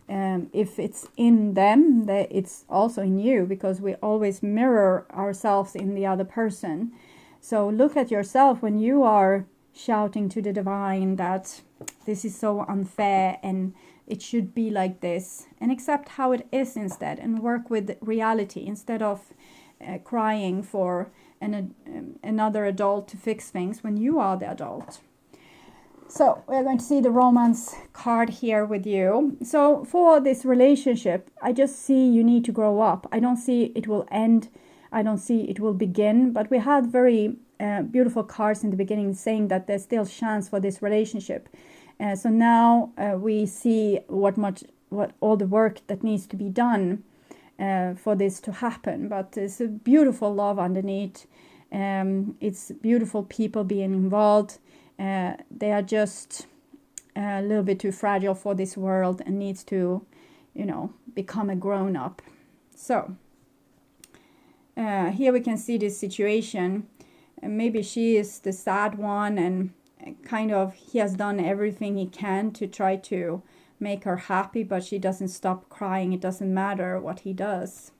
A: if it's in them, it's also in you, because we always mirror ourselves in the other person. So look at yourself when you are shouting to the divine that this is so unfair and it should be like this, and accept how it is instead, and work with reality instead of crying for another adult to fix things when you are the adult. So we're going to see the romance card here with you. So for this relationship, I just see you need to grow up. I don't see it will end. I don't see it will begin. But we had very beautiful cards in the beginning saying that there's still chance for this relationship. So now we see what all the work that needs to be done for this to happen. But it's a beautiful love underneath. It's beautiful people being involved. They are just a little bit too fragile for this world and needs to, become a grown-up. So here we can see this situation. Maybe she is the sad one, and kind of he has done everything he can to try to make her happy, but she doesn't stop crying. It doesn't matter what he does.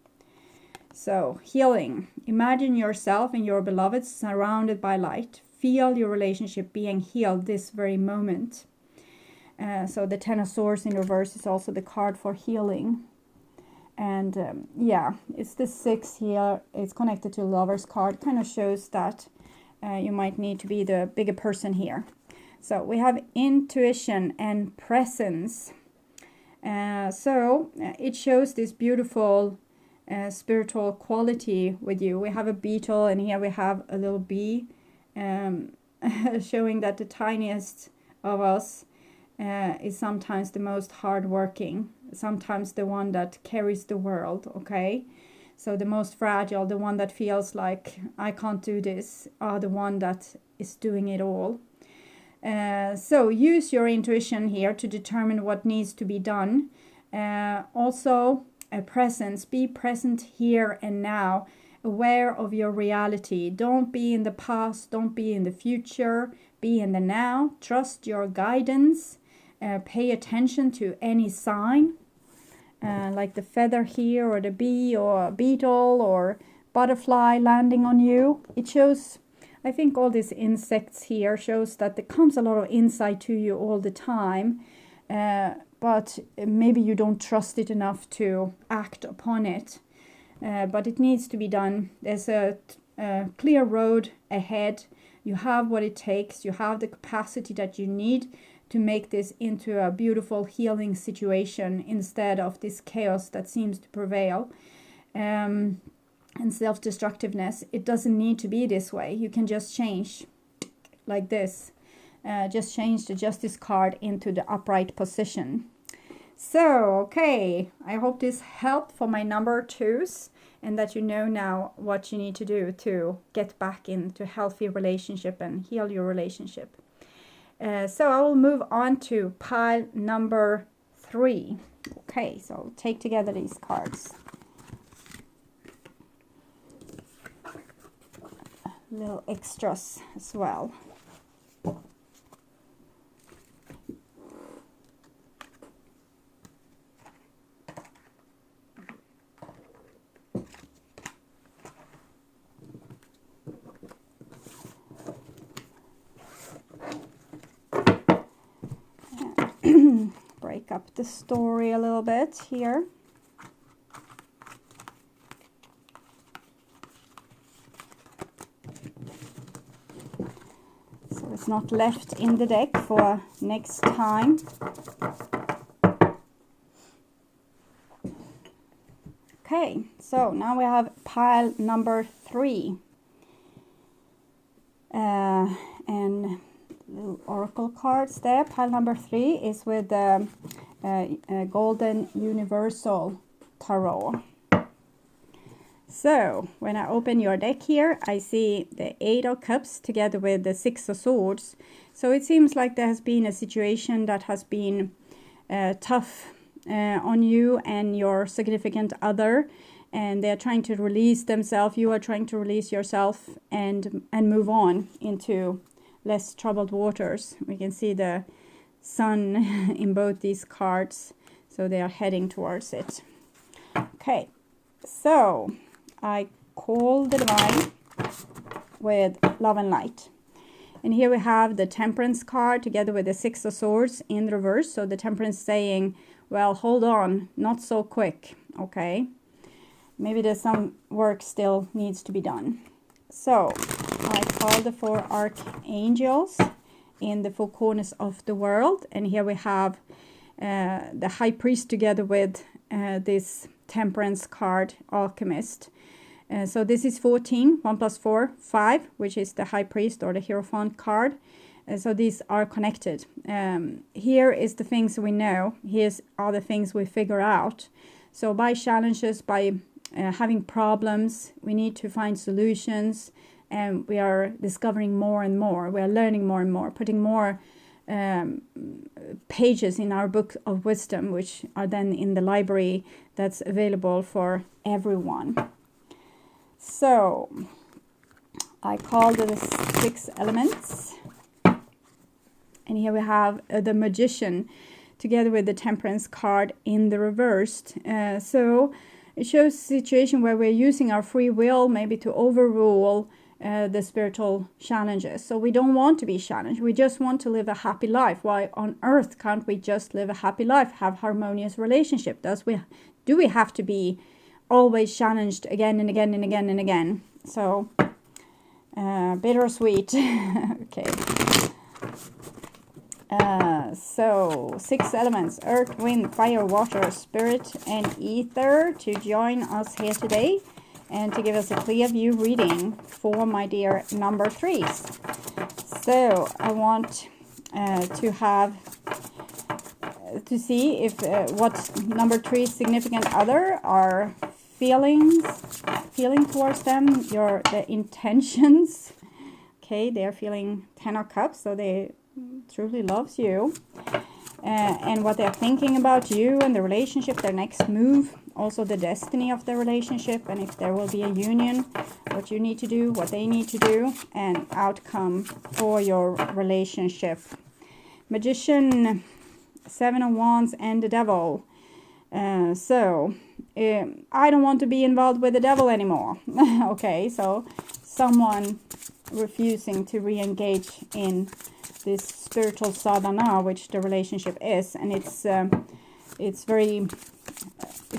A: So, healing. Imagine yourself and your beloved surrounded by light. feel your relationship being healed this very moment. So the Ten of Swords in reverse is also the card for healing. And yeah, it's the 6 here. It's connected to Lover's card. Kind of shows that you might need to be the bigger person here. So we have intuition and presence. So it shows this beautiful spiritual quality with you. We have a beetle, and here we have a little bee, showing that the tiniest of us is sometimes the most hardworking, sometimes the one that carries the world, okay? So the most fragile, the one that feels like, I can't do this, are the one that is doing it all. So use your intuition here to determine what needs to be done. Also, a presence. Be present here and now, aware of your reality. Don't be in the past, don't be in the future, be in the now. Trust your guidance. Pay attention to any sign, like the feather here, or the bee, or beetle, or butterfly landing on you. It shows, I think all these insects here shows that there comes a lot of insight to you all the time, but maybe you don't trust it enough to act upon it. But it needs to be done. There's a clear road ahead. You have what it takes. You have the capacity that you need to make this into a beautiful healing situation instead of this chaos that seems to prevail. And self-destructiveness. It doesn't need to be this way. You can just change like this. Just change the Justice card into the upright position. So, okay, I hope this helped for my number 2s, and that you know now what you need to do to get back into a healthy relationship and heal your relationship. So I will move on to pile number 3. Okay, so I'll take together these cards. Little extras as well. Break up the story a little bit here. So it's not left in the deck for next time. Okay, so now we have pile number 3. And little oracle cards there. Pile number 3 is with the Golden Universal Tarot. So when I open your deck here, I see the 8 of Cups together with the 6 of Swords. So it seems like there has been a situation that has been tough on you and your significant other, and they're trying to release themselves. You are trying to release yourself and move on into less troubled waters. We can see the sun in both these cards, so they are heading towards it. Okay, so I call the divine with love and light. And here we have the Temperance card together with the 6 of Swords in reverse. So the Temperance saying, well, hold on, not so quick, okay? Maybe there's some work still needs to be done. So I call the 4 archangels in the 4 corners of the world. And here we have the High Priest together with this Temperance card, Alchemist. So this is 14, 1 plus 4, 5, which is the High Priest or the Hierophant card. So these are connected. Here is the things we know. Here are the things we figure out. So by challenges, by having problems, we need to find solutions. And we are discovering more and more. We are learning more and more, putting more pages in our book of wisdom, which are then in the library that's available for everyone. So I call the 6 elements. And here we have the Magician together with the Temperance card in the reversed. So it shows a situation where we're using our free will maybe to overrule the spiritual challenges. So we don't want to be challenged. We just want to live a happy life. Why on earth can't we just live a happy life, have harmonious relationship? Do we have to be always challenged again and again and again and again? So bittersweet. Okay. So 6 elements: earth, wind, fire, water, spirit, and ether, to join us here today and to give us a clear view reading for my dear number 3s. So I want to see if what number 3 significant other are feeling towards them, the intentions. Okay, they're feeling 10 of Cups, so they truly loves you, and what they're thinking about you and the relationship, their next move, also the destiny of the relationship, and if there will be a union, what you need to do, what they need to do, and outcome for your relationship. Magician, 7 of Wands, and the Devil. I don't want to be involved with the devil anymore. Okay, so someone refusing to re-engage in this spiritual sadhana, which the relationship is, and it's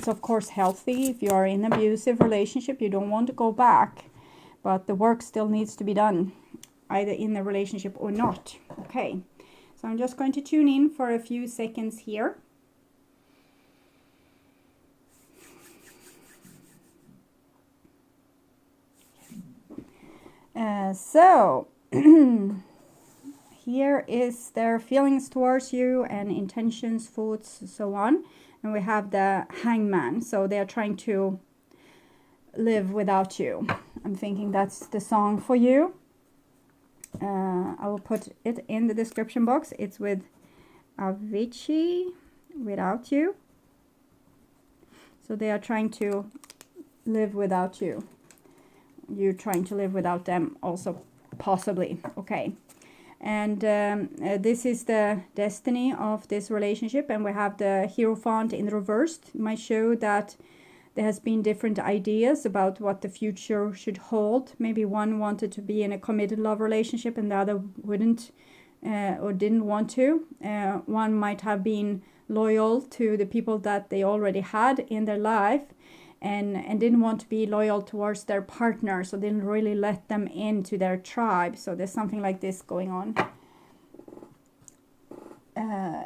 A: of course healthy. If you are in an abusive relationship, you don't want to go back, but the work still needs to be done, either in the relationship or not. Okay, so I'm just going to tune in for a few seconds here. So here is their feelings towards you and intentions, thoughts, so on. And we have the Hangman. So they are trying to live without you. I'm thinking that's the song for you. I will put it in the description box. It's with AVICCI, Without You. So they are trying to live without you. You're trying to live without them also, possibly. Okay. And this is the destiny of this relationship, and we have the Hierophant in reversed. It might show that there has been different ideas about what the future should hold. Maybe one wanted to be in a committed love relationship and the other wouldn't or didn't want to. One might have been loyal to the people that they already had in their life, and didn't want to be loyal towards their partner, so didn't really let them into their tribe. So there's something like this going on.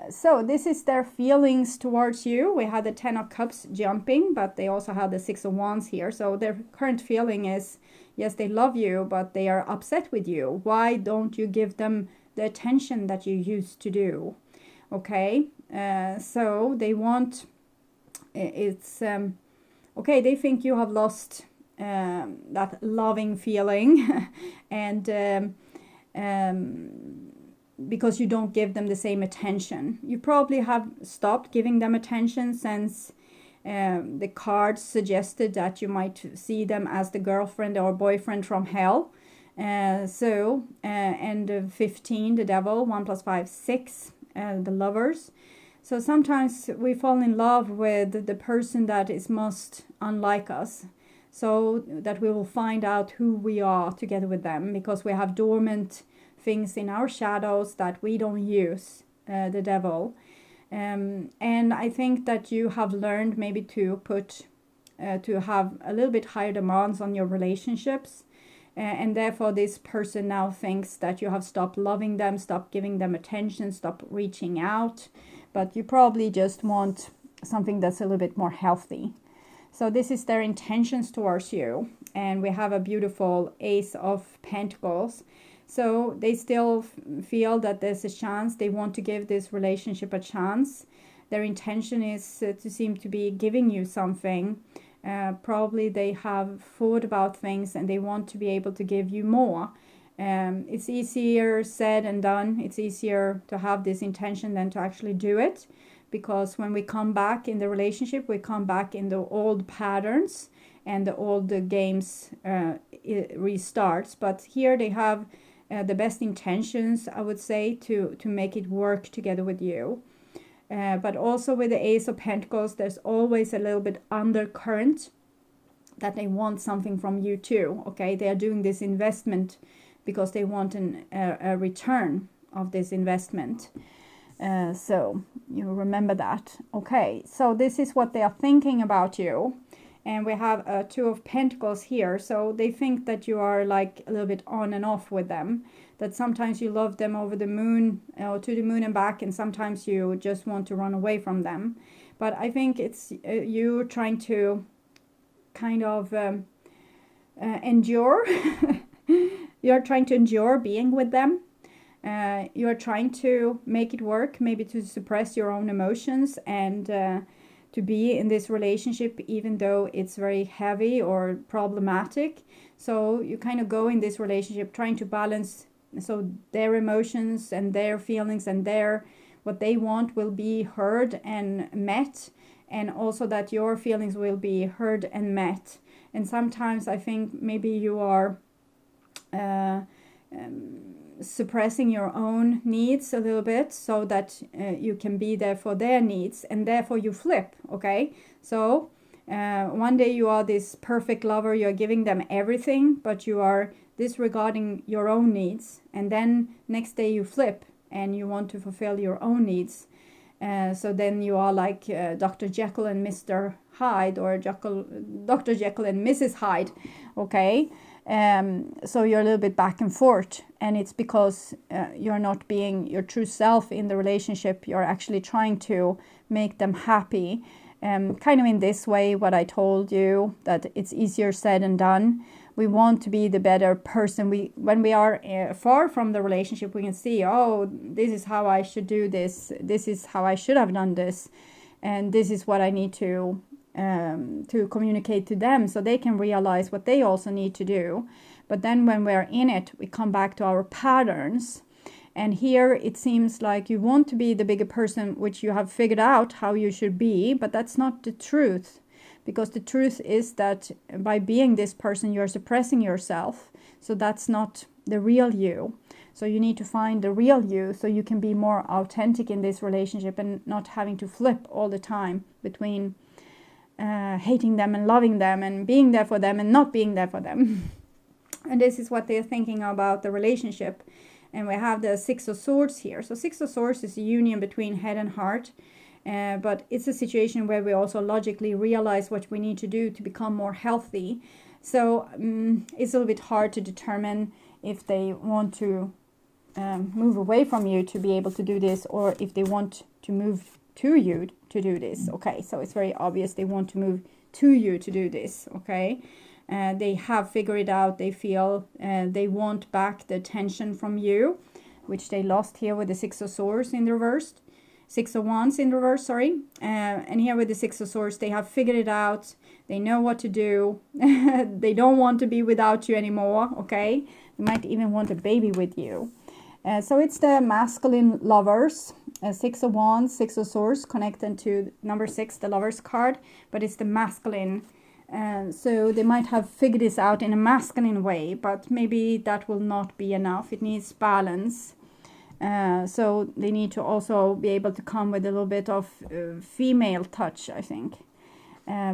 A: So this is their feelings towards you. We had the 10 of Cups jumping, but they also had the 6 of Wands here. So their current feeling is, yes, they love you, but they are upset with you. Why don't you give them the attention that you used to do? Okay, so they want, okay, they think you have lost that loving feeling, and because you don't give them the same attention. You probably have stopped giving them attention since the cards suggested that you might see them as the girlfriend or boyfriend from hell. And 15, the Devil, 1 + 5, 6, the Lovers. So sometimes we fall in love with the person that is most unlike us, so that we will find out who we are together with them, because we have dormant things in our shadows that we don't use, the Devil. And I think that you have learned maybe to have a little bit higher demands on your relationships. And therefore this person now thinks that you have stopped loving them, stopped giving them attention, stopped reaching out. But you probably just want something that's a little bit more healthy. So this is their intentions towards you. And we have a beautiful Ace of Pentacles. So they still feel that there's a chance. They want to give this relationship a chance. Their intention is to seem to be giving you something. Probably they have thought about things and they want to be able to give you more. It's easier said than done. It's easier to have this intention than to actually do it. Because when we come back in the relationship, we come back in the old patterns and the old games it restarts. But here they have the best intentions, I would say, to make it work together with you. But also with the Ace of Pentacles, there's always a little bit undercurrent that they want something from you too. Okay, they are doing this investment because they want a return of this investment. So you remember that. Okay, so this is what they are thinking about you. And we have Two of Pentacles here. So they think that you are like a little bit on and off with them. That sometimes you love them over the moon, or to the moon and back, and sometimes you just want to run away from them. But I think it's you trying to kind of endure. You're trying to endure being with them. You're trying to make it work, maybe to suppress your own emotions and to be in this relationship even though it's very heavy or problematic. So you kind of go in this relationship trying to balance, so their emotions and their feelings and what they want will be heard and met, and also that your feelings will be heard and met. And sometimes I think maybe you are suppressing your own needs a little bit so that you can be there for their needs, and therefore you flip. Okay, so one day you are this perfect lover, you're giving them everything, but you are disregarding your own needs, and then next day you flip and you want to fulfill your own needs. So then you are like Dr. Jekyll and Mr. Hyde, or Dr. Jekyll and Mrs. Hyde. Okay, so you're a little bit back and forth, and it's because you're not being your true self in the relationship. You're actually trying to make them happy, kind of in this way, what I told you, that it's easier said than done. We want to be the better person. When we are far from the relationship, we can see, oh, this is how I should do this. This is how I should have done this, and this is what I need to communicate to them, so they can realize what they also need to do. But then when we're in it, we come back to our patterns. And here it seems like you want to be the bigger person, which you have figured out how you should be, but that's not the truth. Because the truth is that by being this person, you're suppressing yourself. So that's not the real you. So you need to find the real you so you can be more authentic in this relationship and not having to flip all the time between hating them and loving them and being there for them and not being there for them. And this is what they're thinking about the relationship. And we have the Six of Swords here. So Six of Swords is a union between head and heart. But it's a situation where we also logically realize what we need to do to become more healthy. So it's a little bit hard to determine if they want to move away from you to be able to do this, or if they want to move to you to do this. Okay, so it's very obvious they want to move to you to do this. Okay, they have figured it out. They feel they want back the attention from you, which they lost here with the Six of Swords in the reverse. Six of Wands in reverse, sorry. And here with the Six of Swords, they have figured it out. They know what to do. They don't want to be without you anymore, okay? They might even want a baby with you. So it's the masculine lovers. Six of Wands, Six of Swords, connected to number 6, the Lovers card. But it's the masculine. So they might have figured this out in a masculine way, but maybe that will not be enough. It needs balance. So they need to also be able to come with a little bit of female touch, I think.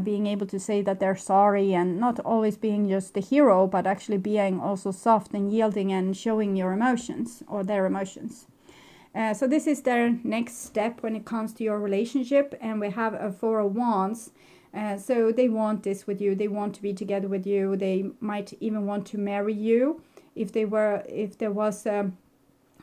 A: Being able to say that they're sorry, and not always being just the hero, but actually being also soft and yielding and showing your emotions, or their emotions. So this is their next step when it comes to your relationship. And we have a Four of Wands. So they want this with you. They want to be together with you. They might even want to marry you. If there was a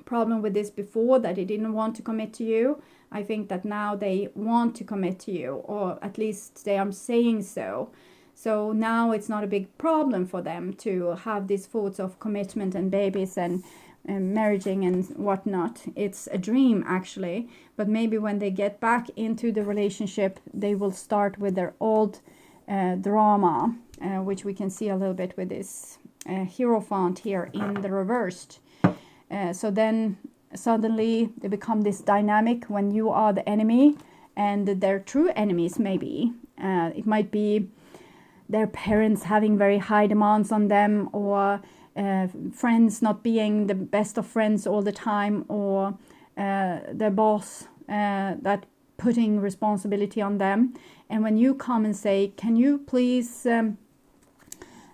A: problem with this before, that they didn't want to commit to you, I think that now they want to commit to you, or at least they are saying so. So now it's not a big problem for them to have these thoughts of commitment and babies and marrying and whatnot. It's a dream actually, but maybe when they get back into the relationship, they will start with their old drama, which we can see a little bit with this Hierophant here in the reversed. So then suddenly they become this dynamic when you are the enemy and their true enemies maybe. It might be their parents having very high demands on them, or friends not being the best of friends all the time, or their boss that putting responsibility on them. And when you come and say, can you please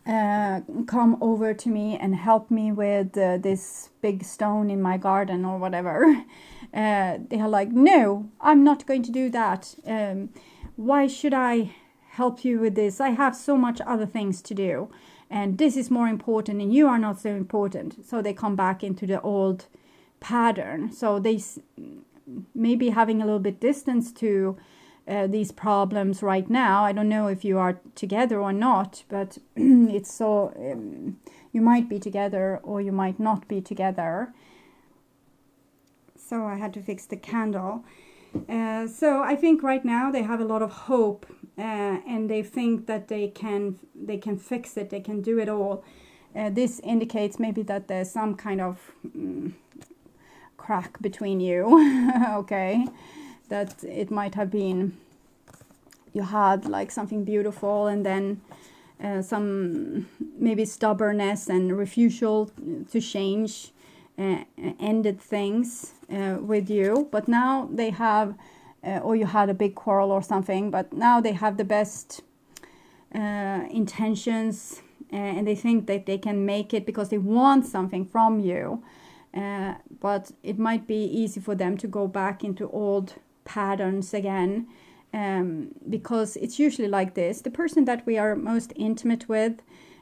A: come over to me and help me with this big stone in my garden or whatever. They are like, no, I'm not going to do that. Why should I help you with this? I have so much other things to do, and this is more important, and you are not so important. So they come back into the old pattern. So they maybe having a little bit distance to these problems right now. I don't know if you are together or not, but it's so you might be together or you might not be together. So I had to fix the candle. So I think right now they have a lot of hope, and they think that they can fix it, they can do it all. This indicates maybe that there's some kind of crack between you. Okay, that it might have been you had like something beautiful, and then some maybe stubbornness and refusal to change ended things with you. But now they have or you had a big quarrel or something, but now they have the best intentions, and they think that they can make it because they want something from you. But it might be easy for them to go back into old patterns again, because it's usually like this. The person that we are most intimate with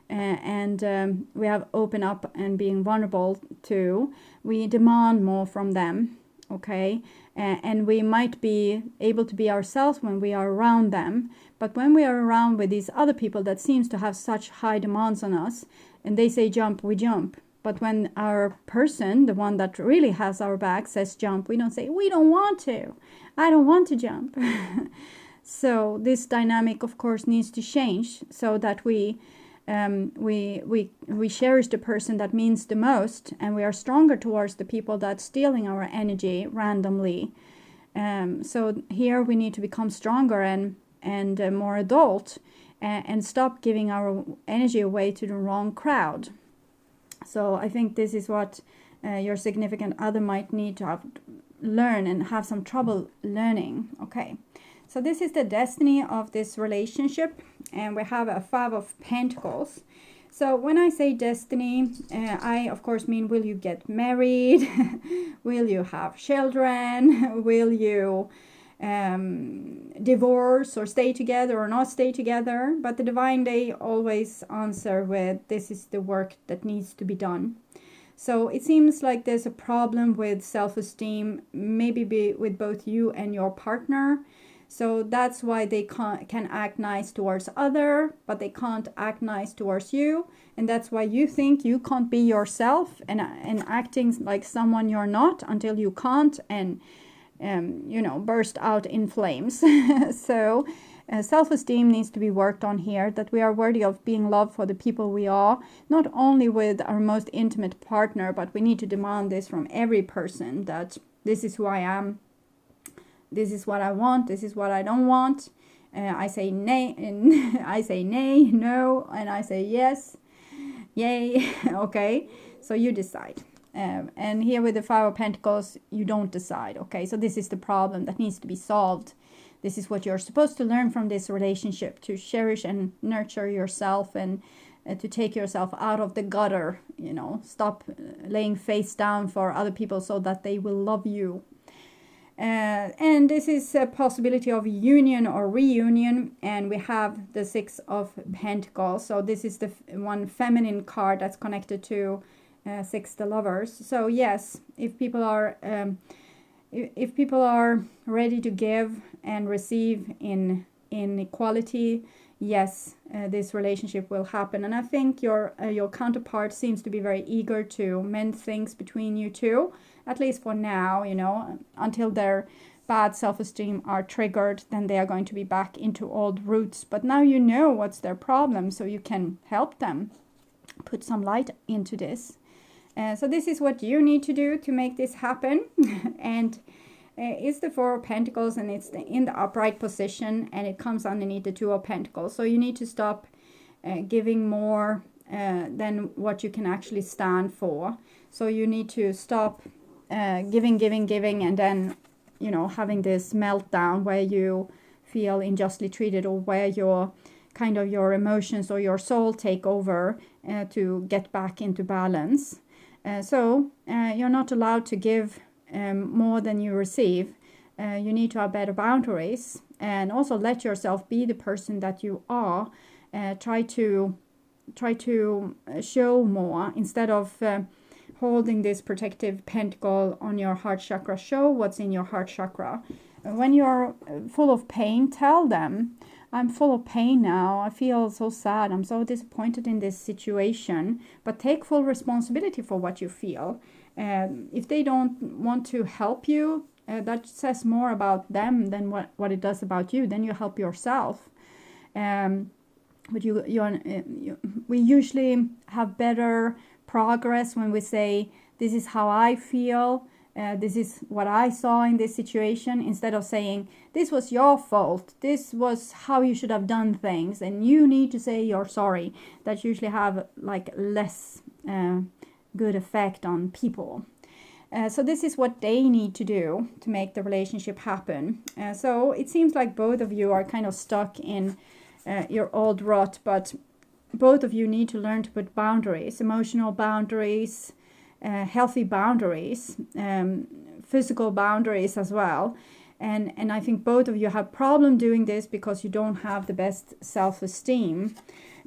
A: and we have open up and being vulnerable to, we demand more from them, okay? And we might be able to be ourselves when we are around them, but when we are around with these other people that seems to have such high demands on us, and they say jump, we jump. But when our person, the one that really has our back, says jump, we don't say, we don't want to. I don't want to jump. So this dynamic, of course, needs to change so that we cherish the person that means the most, and we are stronger towards the people that's stealing our energy randomly. So here we need to become stronger and more adult, and stop giving our energy away to the wrong crowd. So I think this is what your significant other might need to learn and have some trouble learning. Okay, so this is the destiny of this relationship, and we have a 5 of Pentacles. So when I say destiny, I of course mean, will you get married? Will you have children? Will you divorce or stay together or not stay together? But the divine, they always answer with, this is the work that needs to be done. So it seems like there's a problem with self-esteem, maybe with both you and your partner. So that's why they can act nice towards other, but they can't act nice towards you. And that's why you think you can't be yourself and acting like someone you're not until you can't, and burst out in flames. So self-esteem needs to be worked on here, that we are worthy of being loved for the people we are, not only with our most intimate partner, but we need to demand this from every person, that this is who I am, this is what I want, this is what I don't want. I say nay, and I say nay, no, and I say yes, yay. Okay, so you decide. And here with the 5 of Pentacles, you don't decide. Okay, so this is the problem that needs to be solved. This is what you're supposed to learn from this relationship, to cherish and nurture yourself, and to take yourself out of the gutter. Stop laying face down for other people so that they will love you. And this is a possibility of union or reunion, and we have the 6 of Pentacles. So this is the one feminine card that's connected to 6, the Lovers. So yes, if people are ready to give and receive in equality, yes, this relationship will happen. And I think your counterpart seems to be very eager to mend things between you two, at least for now, until their bad self-esteem are triggered, then they are going to be back into old roots. But now you know what's their problem, so you can help them put some light into this. So this is what you need to do to make this happen. And it's the 4 of Pentacles, and it's in the upright position, and it comes underneath the 2 of Pentacles. So you need to stop giving more than what you can actually stand for. So you need to stop giving, and then, having this meltdown where you feel unjustly treated, or where you're kind of your emotions or your soul take over to get back into balance. So you're not allowed to give more than you receive. You need to have better boundaries, and also let yourself be the person that you are. Try to show more instead of holding this protective pentacle on your heart chakra. Show what's in your heart chakra. When you're full of pain, tell them, I'm full of pain now. I feel so sad. I'm so disappointed in this situation. But take full responsibility for what you feel. If they don't want to help you, that says more about them than what it does about you. Then you help yourself. But we usually have better progress when we say, this is how I feel. This is what I saw in this situation, instead of saying, this was your fault, this was how you should have done things, and you need to say you're sorry. That usually have like less good effect on people. So this is what they need to do to make the relationship happen. So it seems like both of you are kind of stuck in your old rut, but both of you need to learn to put boundaries, emotional boundaries, healthy boundaries, physical boundaries as well. And I think both of you have problem doing this because you don't have the best self-esteem.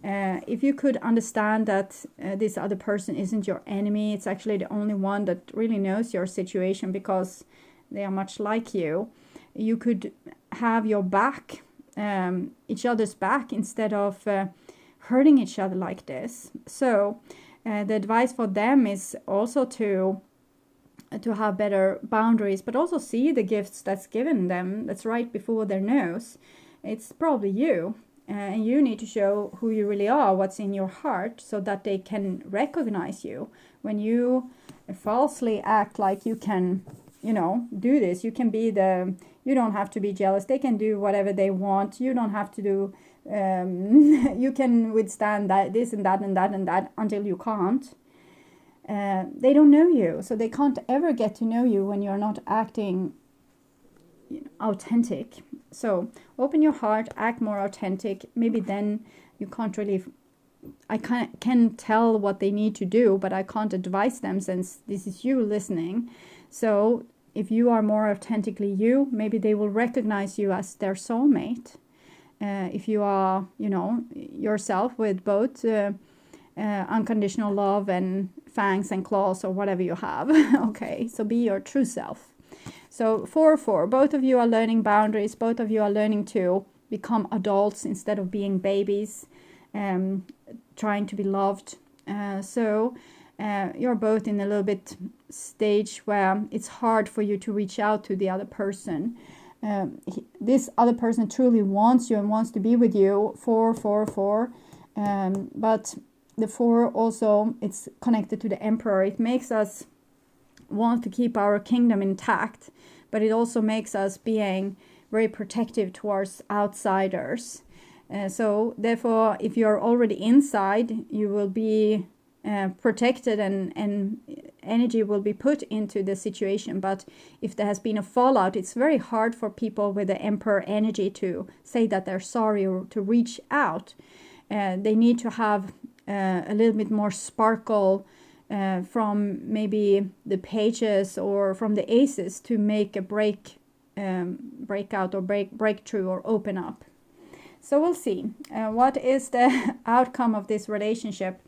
A: If you could understand that this other person isn't your enemy, it's actually the only one that really knows your situation because they are much like you. You could have your back, each other's back, instead of hurting each other like this. So the advice for them is also to have better boundaries, but also see the gifts that's given them, that's right before their nose. It's probably you, and you need to show who you really are, what's in your heart, so that they can recognize you. When you falsely act like you can, do this, you don't have to be jealous, they can do whatever they want, you don't have to do you can withstand that, this and that and that and that, until you can't. They don't know you, so they can't ever get to know you when you're not acting authentic. So open your heart, act more authentic. Maybe then you can't really, I can tell what they need to do, but I can't advise them since this is you listening. So if you are more authentically you, maybe they will recognize you as their soulmate. If you are, yourself with both unconditional love and fangs and claws or whatever you have. Okay, so be your true self. So 4-4, both of you are learning boundaries. Both of you are learning to become adults instead of being babies, trying to be loved. So you're both in a little bit stage where it's hard for you to reach out to the other person. This other person truly wants you and wants to be with you. 4-4-4, but the 4 also, it's connected to the Emperor. It makes us want to keep our kingdom intact, but it also makes us being very protective towards outsiders. So therefore, if you're already inside, you will be protected and energy will be put into the situation. But if there has been a fallout, it's very hard for people with the Emperor energy to say that they're sorry or to reach out. They need to have a little bit more sparkle from maybe the pages or from the aces to make a breakout or breakthrough or open up. So we'll see what is the outcome of this relationship.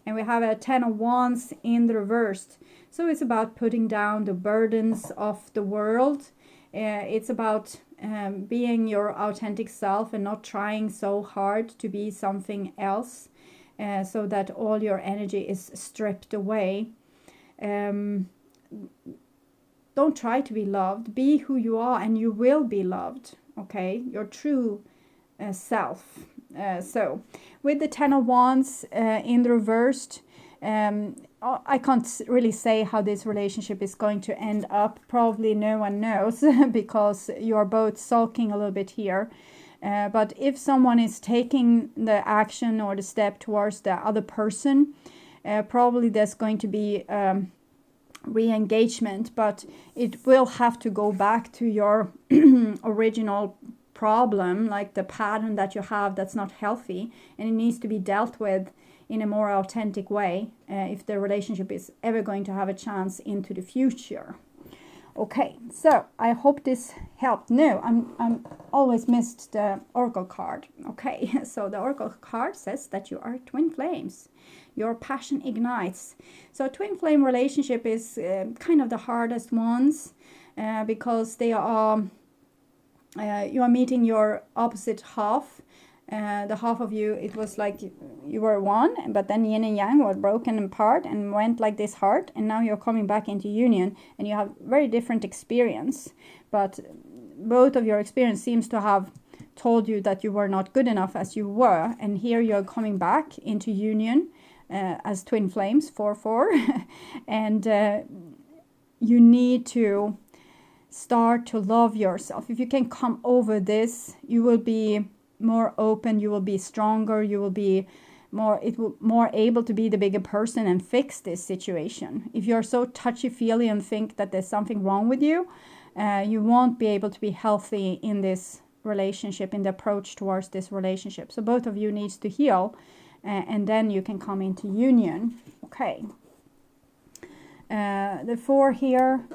A: And we have a 10 of Wands in the reversed. So it's about putting down the burdens of the world. It's about being your authentic self and not trying so hard to be something else, so that all your energy is stripped away. Don't try to be loved. Be who you are and you will be loved. Okay? Your true self. So with the 10 of Wands in the reversed, I can't really say how this relationship is going to end up. Probably no one knows because you are both sulking a little bit here. But if someone is taking the action or the step towards the other person, probably there's going to be re-engagement, but it will have to go back to your original problem, like the pattern that you have that's not healthy, and it needs to be dealt with in a more authentic way if the relationship is ever going to have a chance into the future. Okay, so I hope this helped. No, I'm always missed the oracle card. Okay, so the oracle card says that you are twin flames. Your passion ignites. So twin flame relationship is kind of the hardest ones because they are you are meeting your opposite half. The half of you, it was like you were one, but then yin and yang were broken apart and went like this heart, and now you're coming back into union, and you have very different experience, but both of your experience seems to have told you that you were not good enough as you were, and here you're coming back into union as twin flames, 4-4, and you need to start to love yourself. If you can come over this, you will be more open, you will be stronger, you will be more able to be the bigger person and fix this situation. If you're so touchy-feely and think that there's something wrong with you, you won't be able to be healthy in this relationship, in the approach towards this relationship. So both of you needs to heal, and then you can come into union. Okay. The 4 here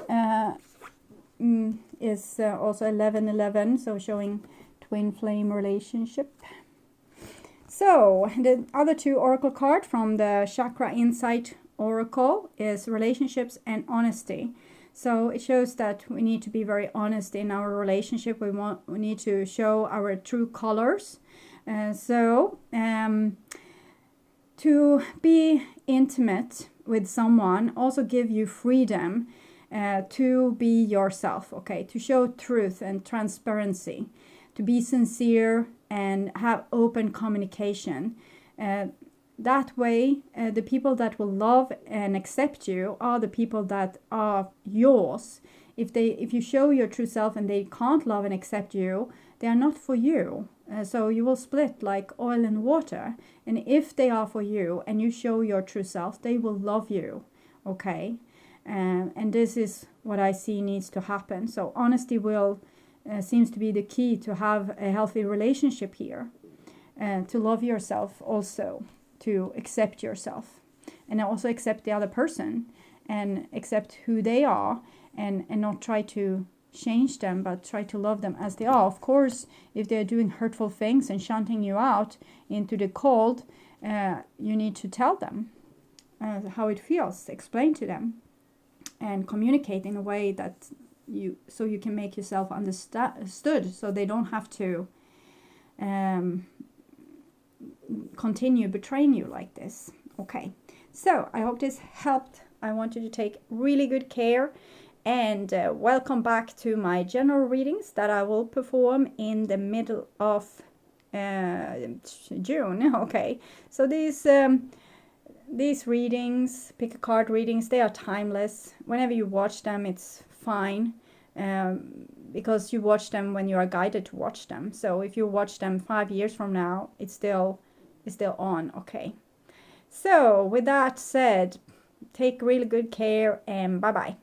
A: is also 11-11, so showing twin flame relationship. So the other 2 oracle card from the Chakra Insight Oracle is relationships and honesty. So it shows that we need to be very honest in our relationship. We need to show our true colors. To be intimate with someone also give you freedom to be yourself, okay, to show truth and transparency, to be sincere and have open communication. That way, the people that will love and accept you are the people that are yours. If you show your true self and they can't love and accept you, they are not for you. So you will split like oil and water. And if they are for you and you show your true self, they will love you, okay? And this is what I see needs to happen. So honesty will seems to be the key to have a healthy relationship here. To love yourself also, to accept yourself, and also accept the other person and accept who they are, and not try to change them, but try to love them as they are. Of course, if they're doing hurtful things and shunting you out into the cold, you need to tell them how it feels, explain to them, and communicate in a way that you can make yourself understood, so they don't have to continue betraying you like this. Okay, so I hope this helped. I want you to take really good care, and welcome back to my general readings that I will perform in the middle of June. Okay, so these readings, pick a card readings, they are timeless. Whenever you watch them, it's fine, because you watch them when you are guided to watch them. So if you watch them 5 years from now, it's still on. Okay, so with that said, take really good care, and bye bye.